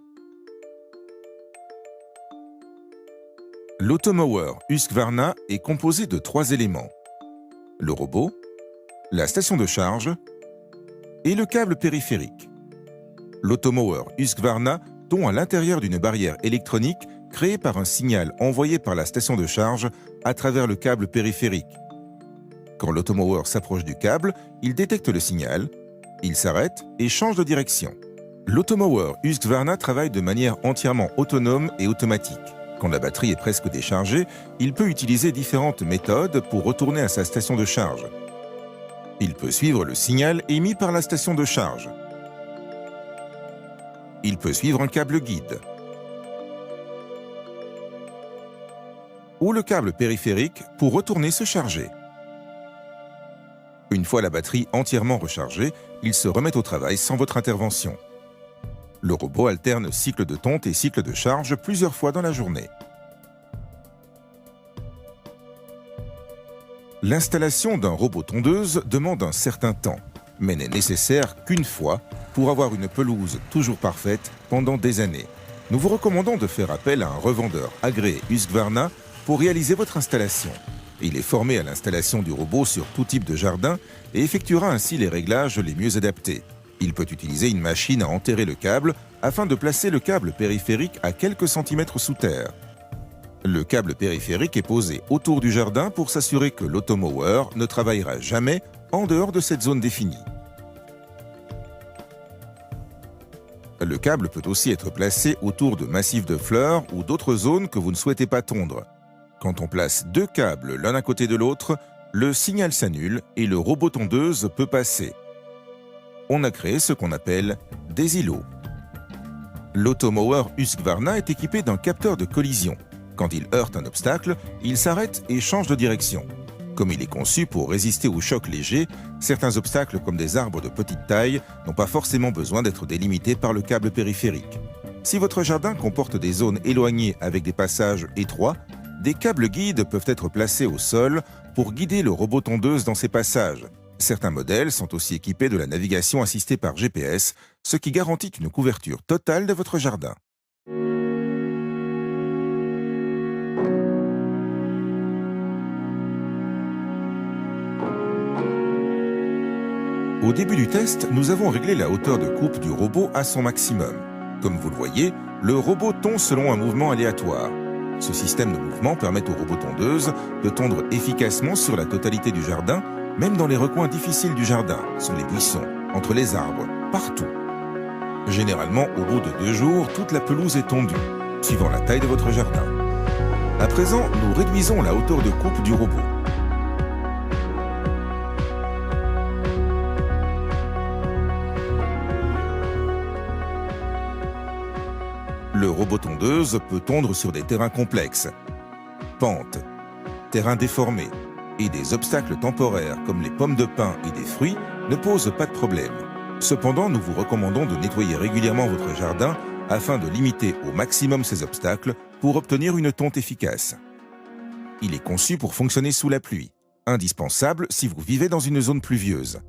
L'automower Husqvarna est composé de 3 éléments: le robot, la station de charge et le câble périphérique. L'automower Husqvarna tond à l'intérieur d'une barrière électronique créée par un signal envoyé par la station de charge à travers le câble périphérique. Quand l'automower s'approche du câble, il détecte le signal, il s'arrête et change de direction. L'automower Husqvarna travaille de manière entièrement autonome et automatique. Quand la batterie est presque déchargée, il peut utiliser différentes méthodes pour retourner à sa station de charge. Il peut suivre le signal émis par la station de charge. Il peut suivre un câble guide ou le câble périphérique pour retourner se charger. Une fois la batterie entièrement rechargée, il se remet au travail sans votre intervention. Le robot alterne cycle de tonte et cycle de charge plusieurs fois dans la journée. L'installation d'un robot tondeuse demande un certain temps, mais n'est nécessaire qu'une fois pour avoir une pelouse toujours parfaite pendant des années. Nous vous recommandons de faire appel à un revendeur agréé Husqvarna pour réaliser votre installation. Il est formé à l'installation du robot sur tout type de jardin et effectuera ainsi les réglages les mieux adaptés. Il peut utiliser une machine à enterrer le câble afin de placer le câble périphérique à quelques centimètres sous terre. Le câble périphérique est posé autour du jardin pour s'assurer que l'automower ne travaillera jamais en dehors de cette zone définie. Le câble peut aussi être placé autour de massifs de fleurs ou d'autres zones que vous ne souhaitez pas tondre. Quand on place deux câbles l'un à côté de l'autre, le signal s'annule et le robot tondeuse peut passer. On a créé ce qu'on appelle des îlots. L'automower Husqvarna est équipé d'un capteur de collision. Quand il heurte un obstacle, il s'arrête et change de direction. Comme il est conçu pour résister aux chocs légers, certains obstacles comme des arbres de petite taille n'ont pas forcément besoin d'être délimités par le câble périphérique. Si votre jardin comporte des zones éloignées avec des passages étroits, des câbles guides peuvent être placés au sol pour guider le robot tondeuse dans ces passages. Certains modèles sont aussi équipés de la navigation assistée par GPS, ce qui garantit une couverture totale de votre jardin. Au début du test, nous avons réglé la hauteur de coupe du robot à son maximum. Comme vous le voyez, le robot tond selon un mouvement aléatoire. Ce système de mouvement permet au robot tondeuse de tondre efficacement sur la totalité du jardin, même dans les recoins difficiles du jardin, sur les buissons, entre les arbres, partout. Généralement, au bout de 2 jours, toute la pelouse est tondue, suivant la taille de votre jardin. À présent, nous réduisons la hauteur de coupe du robot. Le robot tondeuse peut tondre sur des terrains complexes, pentes, terrains déformés, et des obstacles temporaires comme les pommes de pin et des fruits ne posent pas de problème. Cependant, nous vous recommandons de nettoyer régulièrement votre jardin afin de limiter au maximum ces obstacles pour obtenir une tonte efficace. Il est conçu pour fonctionner sous la pluie, indispensable si vous vivez dans une zone pluvieuse.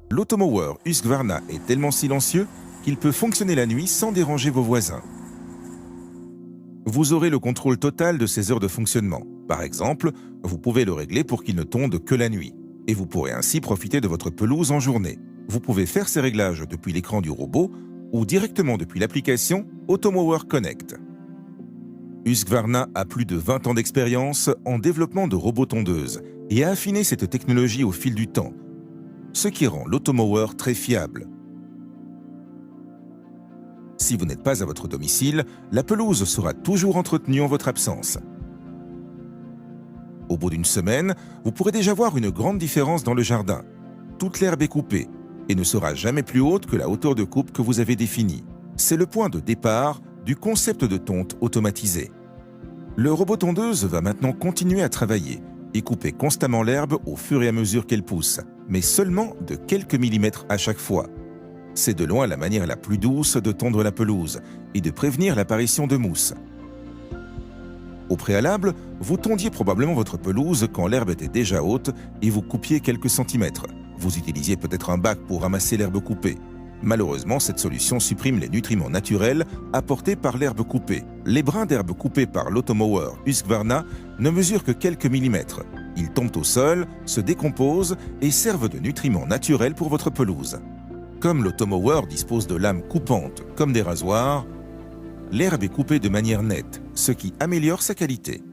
L'automower Husqvarna est tellement silencieux qu'il peut fonctionner la nuit sans déranger vos voisins. Vous aurez le contrôle total de ses heures de fonctionnement. Par exemple, vous pouvez le régler pour qu'il ne tonde que la nuit, et vous pourrez ainsi profiter de votre pelouse en journée. Vous pouvez faire ces réglages depuis l'écran du robot ou directement depuis l'application Automower Connect. Husqvarna a plus de 20 ans d'expérience en développement de robots tondeuses et a affiné cette technologie au fil du temps, ce qui rend l'automower très fiable. Si vous n'êtes pas à votre domicile, la pelouse sera toujours entretenue en votre absence. Au bout d'une semaine, vous pourrez déjà voir une grande différence dans le jardin. Toute l'herbe est coupée et ne sera jamais plus haute que la hauteur de coupe que vous avez définie. C'est le point de départ du concept de tonte automatisé. Le robot tondeuse va maintenant continuer à travailler et couper constamment l'herbe au fur et à mesure qu'elle pousse, mais seulement de quelques millimètres à chaque fois. C'est de loin la manière la plus douce de tondre la pelouse et de prévenir l'apparition de mousse. Au préalable, vous tondiez probablement votre pelouse quand l'herbe était déjà haute et vous coupiez quelques centimètres. Vous utilisiez peut-être un bac pour ramasser l'herbe coupée. Malheureusement, cette solution supprime les nutriments naturels apportés par l'herbe coupée. Les brins d'herbe coupés par l'automower Husqvarna ne mesurent que quelques millimètres. Ils tombent au sol, se décomposent et servent de nutriments naturels pour votre pelouse. Comme l'automower dispose de lames coupantes comme des rasoirs, l'herbe est coupée de manière nette, ce qui améliore sa qualité.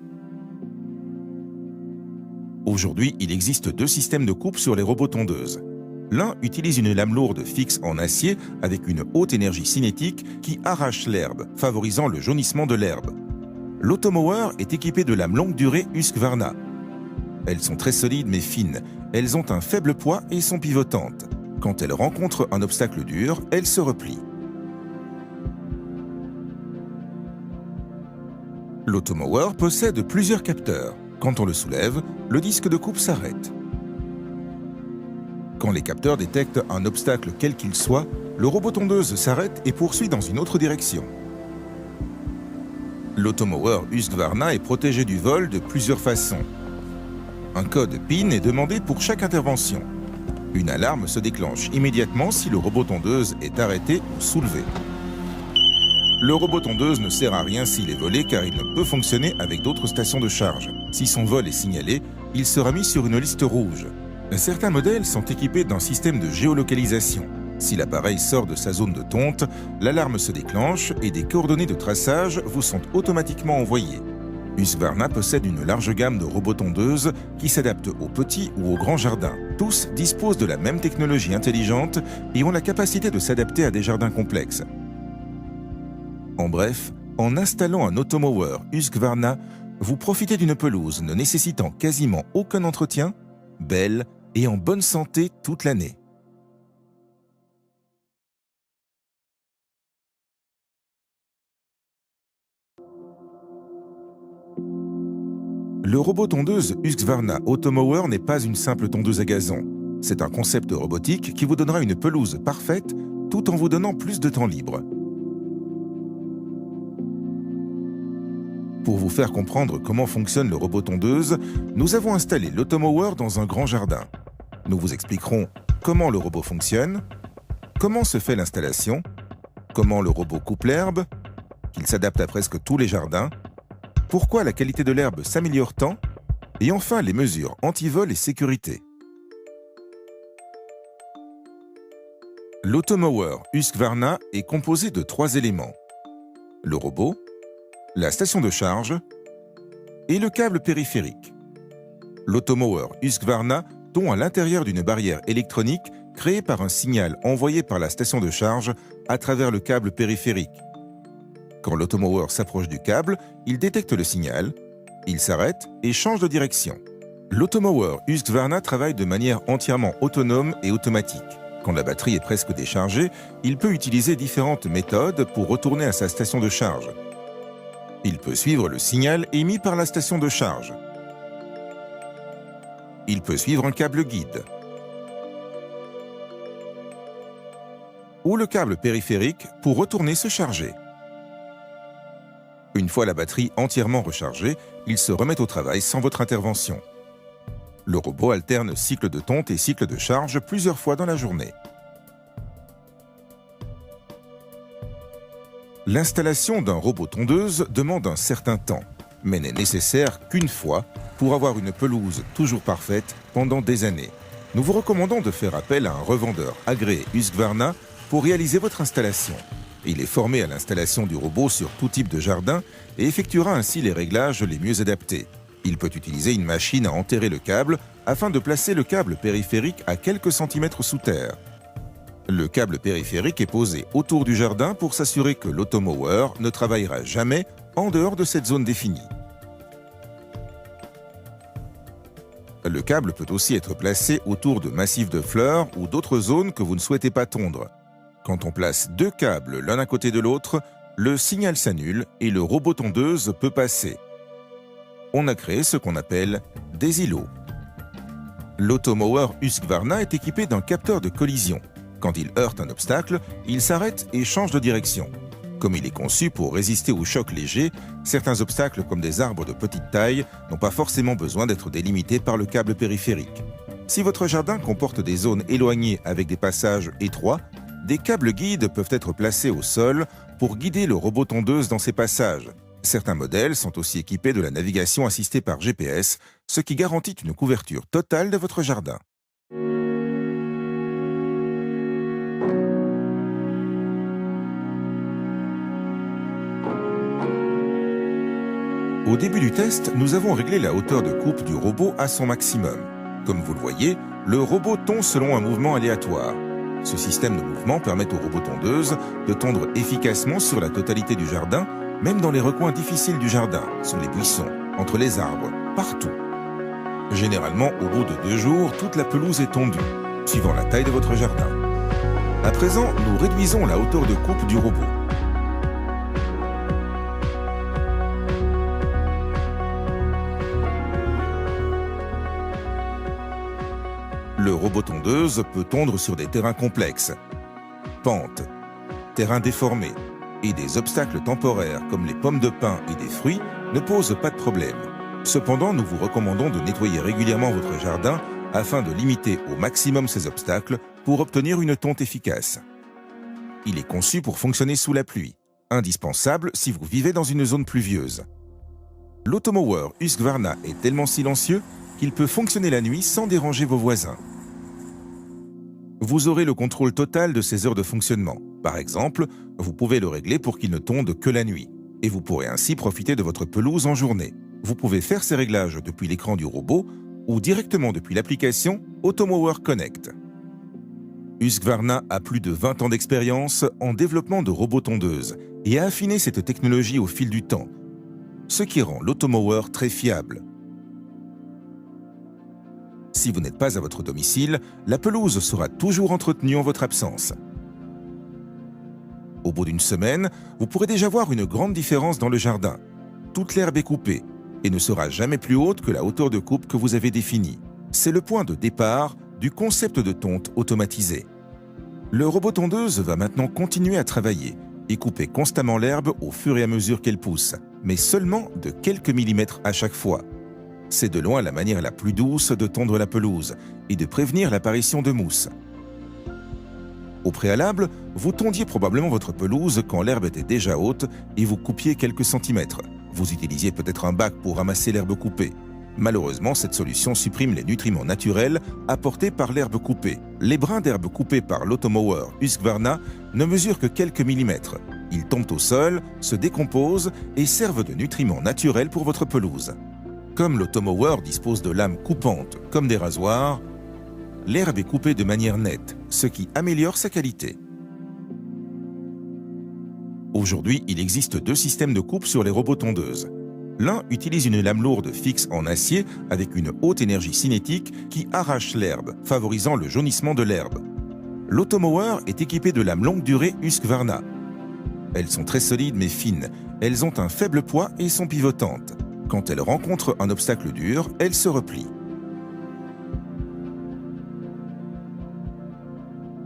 Aujourd'hui, il existe 2 systèmes de coupe sur les robots tondeuses. L'un utilise une lame lourde fixe en acier avec une haute énergie cinétique qui arrache l'herbe, favorisant le jaunissement de l'herbe. L'Automower est équipé de lames longue durée Husqvarna. Elles sont très solides mais fines, elles ont un faible poids et sont pivotantes. Quand elles rencontrent un obstacle dur, elles se replient. L'Automower possède plusieurs capteurs. Quand on le soulève, le disque de coupe s'arrête. Quand les capteurs détectent un obstacle quel qu'il soit, le robot tondeuse s'arrête et poursuit dans une autre direction. L'Automower Husqvarna est protégé du vol de plusieurs façons. Un code PIN est demandé pour chaque intervention. Une alarme se déclenche immédiatement si le robot tondeuse est arrêté ou soulevé. Le robot tondeuse ne sert à rien s'il est volé car il ne peut fonctionner avec d'autres stations de charge. Si son vol est signalé, il sera mis sur une liste rouge. Certains modèles sont équipés d'un système de géolocalisation. Si l'appareil sort de sa zone de tonte, l'alarme se déclenche et des coordonnées de traçage vous sont automatiquement envoyées. Husqvarna possède une large gamme de robots tondeuses qui s'adaptent aux petits ou aux grands jardins. Tous disposent de la même technologie intelligente et ont la capacité de s'adapter à des jardins complexes. En bref, en installant un Automower Husqvarna, vous profitez d'une pelouse ne nécessitant quasiment aucun entretien, belle et en bonne santé toute l'année. Le robot tondeuse Husqvarna Automower n'est pas une simple tondeuse à gazon. C'est un concept robotique qui vous donnera une pelouse parfaite tout en vous donnant plus de temps libre. Pour vous faire comprendre comment fonctionne le robot tondeuse, nous avons installé l'Automower dans un grand jardin. Nous vous expliquerons comment le robot fonctionne, comment se fait l'installation, comment le robot coupe l'herbe, qu'il s'adapte à presque tous les jardins, pourquoi la qualité de l'herbe s'améliore tant, et enfin les mesures anti-vol et sécurité. L'Automower Husqvarna est composé de 3 éléments. Le robot, la station de charge et le câble périphérique. L'Automower Husqvarna tombe à l'intérieur d'une barrière électronique créée par un signal envoyé par la station de charge à travers le câble périphérique. Quand l'Automower s'approche du câble, il détecte le signal, il s'arrête et change de direction. L'Automower Husqvarna travaille de manière entièrement autonome et automatique. Quand la batterie est presque déchargée, il peut utiliser différentes méthodes pour retourner à sa station de charge. Il peut suivre le signal émis par la station de charge. Il peut suivre un câble guide. Ou le câble périphérique pour retourner se charger. Une fois la batterie entièrement rechargée, il se remet au travail sans votre intervention. Le robot alterne cycle de tonte et cycle de charge plusieurs fois dans la journée. L'installation d'un robot tondeuse demande un certain temps, mais n'est nécessaire qu'une fois pour avoir une pelouse toujours parfaite pendant des années. Nous vous recommandons de faire appel à un revendeur agréé Husqvarna pour réaliser votre installation. Il est formé à l'installation du robot sur tout type de jardin et effectuera ainsi les réglages les mieux adaptés. Il peut utiliser une machine à enterrer le câble afin de placer le câble périphérique à quelques centimètres sous terre. Le câble périphérique est posé autour du jardin pour s'assurer que l'Automower ne travaillera jamais en dehors de cette zone définie. Le câble peut aussi être placé autour de massifs de fleurs ou d'autres zones que vous ne souhaitez pas tondre. Quand on place 2 câbles l'un à côté de l'autre, le signal s'annule et le robot tondeuse peut passer. On a créé ce qu'on appelle des îlots. L'Automower Husqvarna est équipé d'un capteur de collision. Quand il heurte un obstacle, il s'arrête et change de direction. Comme il est conçu pour résister aux chocs légers, certains obstacles comme des arbres de petite taille n'ont pas forcément besoin d'être délimités par le câble périphérique. Si votre jardin comporte des zones éloignées avec des passages étroits, des câbles guides peuvent être placés au sol pour guider le robot tondeuse dans ces passages. Certains modèles sont aussi équipés de la navigation assistée par GPS, ce qui garantit une couverture totale de votre jardin. Au début du test, nous avons réglé la hauteur de coupe du robot à son maximum. Comme vous le voyez, le robot tond selon un mouvement aléatoire. Ce système de mouvement permet au robot tondeuse de tondre efficacement sur la totalité du jardin même dans les recoins difficiles du jardin, sous les buissons, entre les arbres, partout. Généralement, au bout de 2 jours, toute la pelouse est tondue, suivant la taille de votre jardin. À présent, nous réduisons la hauteur de coupe du robot. Le robot tondeuse peut tondre sur des terrains complexes, pentes, terrains déformés, et des obstacles temporaires comme les pommes de pin et des fruits ne posent pas de problème. Cependant, nous vous recommandons de nettoyer régulièrement votre jardin afin de limiter au maximum ces obstacles pour obtenir une tonte efficace. Il est conçu pour fonctionner sous la pluie, indispensable si vous vivez dans une zone pluvieuse. L'automower Husqvarna est tellement silencieux qu'il peut fonctionner la nuit sans déranger vos voisins. Vous aurez le contrôle total de ses heures de fonctionnement. Par exemple, vous pouvez le régler pour qu'il ne tonde que la nuit, et vous pourrez ainsi profiter de votre pelouse en journée. Vous pouvez faire ces réglages depuis l'écran du robot ou directement depuis l'application Automower Connect. Husqvarna a plus de 20 ans d'expérience en développement de robots tondeuses et a affiné cette technologie au fil du temps, ce qui rend l'automower très fiable. Si vous n'êtes pas à votre domicile, la pelouse sera toujours entretenue en votre absence. Au bout d'une semaine, vous pourrez déjà voir une grande différence dans le jardin. Toute l'herbe est coupée et ne sera jamais plus haute que la hauteur de coupe que vous avez définie. C'est le point de départ du concept de tonte automatisé. Le robot tondeuse va maintenant continuer à travailler et couper constamment l'herbe au fur et à mesure qu'elle pousse, mais seulement de quelques millimètres à chaque fois. C'est de loin la manière la plus douce de tondre la pelouse et de prévenir l'apparition de mousse. Au préalable, vous tondiez probablement votre pelouse quand l'herbe était déjà haute et vous coupiez quelques centimètres. Vous utilisiez peut-être un bac pour ramasser l'herbe coupée. Malheureusement, cette solution supprime les nutriments naturels apportés par l'herbe coupée. Les brins d'herbe coupés par l'automower Husqvarna ne mesurent que quelques millimètres. Ils tombent au sol, se décomposent et servent de nutriments naturels pour votre pelouse. Comme l'automower dispose de lames coupantes comme des rasoirs, l'herbe est coupée de manière nette, ce qui améliore sa qualité. Aujourd'hui, il existe 2 systèmes de coupe sur les robots tondeuses. L'un utilise une lame lourde fixe en acier avec une haute énergie cinétique qui arrache l'herbe, favorisant le jaunissement de l'herbe. L'automower est équipé de lames longue durée Husqvarna. Elles sont très solides mais fines, elles ont un faible poids et sont pivotantes. Quand elles rencontrent un obstacle dur, elles se replient.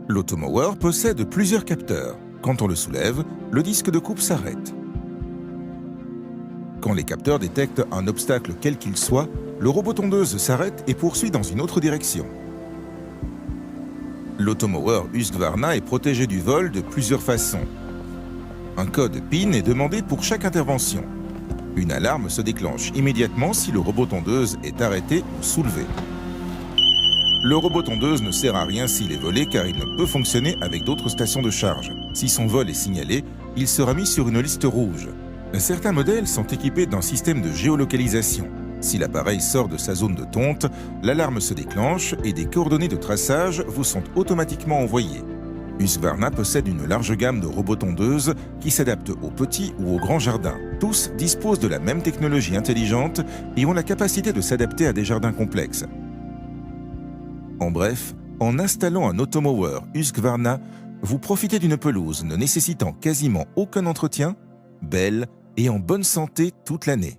L'automower possède plusieurs capteurs. Quand on le soulève, le disque de coupe s'arrête. Quand les capteurs détectent un obstacle quel qu'il soit, le robot tondeuse s'arrête et poursuit dans une autre direction. L'automower Husqvarna est protégé du vol de plusieurs façons. Un code PIN est demandé pour chaque intervention. Une alarme se déclenche immédiatement si le robot tondeuse est arrêté ou soulevé. Le robot tondeuse ne sert à rien s'il est volé car il ne peut fonctionner avec d'autres stations de charge. Si son vol est signalé, il sera mis sur une liste rouge. Certains modèles sont équipés d'un système de géolocalisation. Si l'appareil sort de sa zone de tonte, l'alarme se déclenche et des coordonnées de traçage vous sont automatiquement envoyées. Husqvarna possède une large gamme de robots tondeuses qui s'adaptent aux petits ou aux grands jardins. Tous disposent de la même technologie intelligente et ont la capacité de s'adapter à des jardins complexes. En bref, en installant un automower Husqvarna, vous profitez d'une pelouse ne nécessitant quasiment aucun entretien, belle et en bonne santé toute l'année.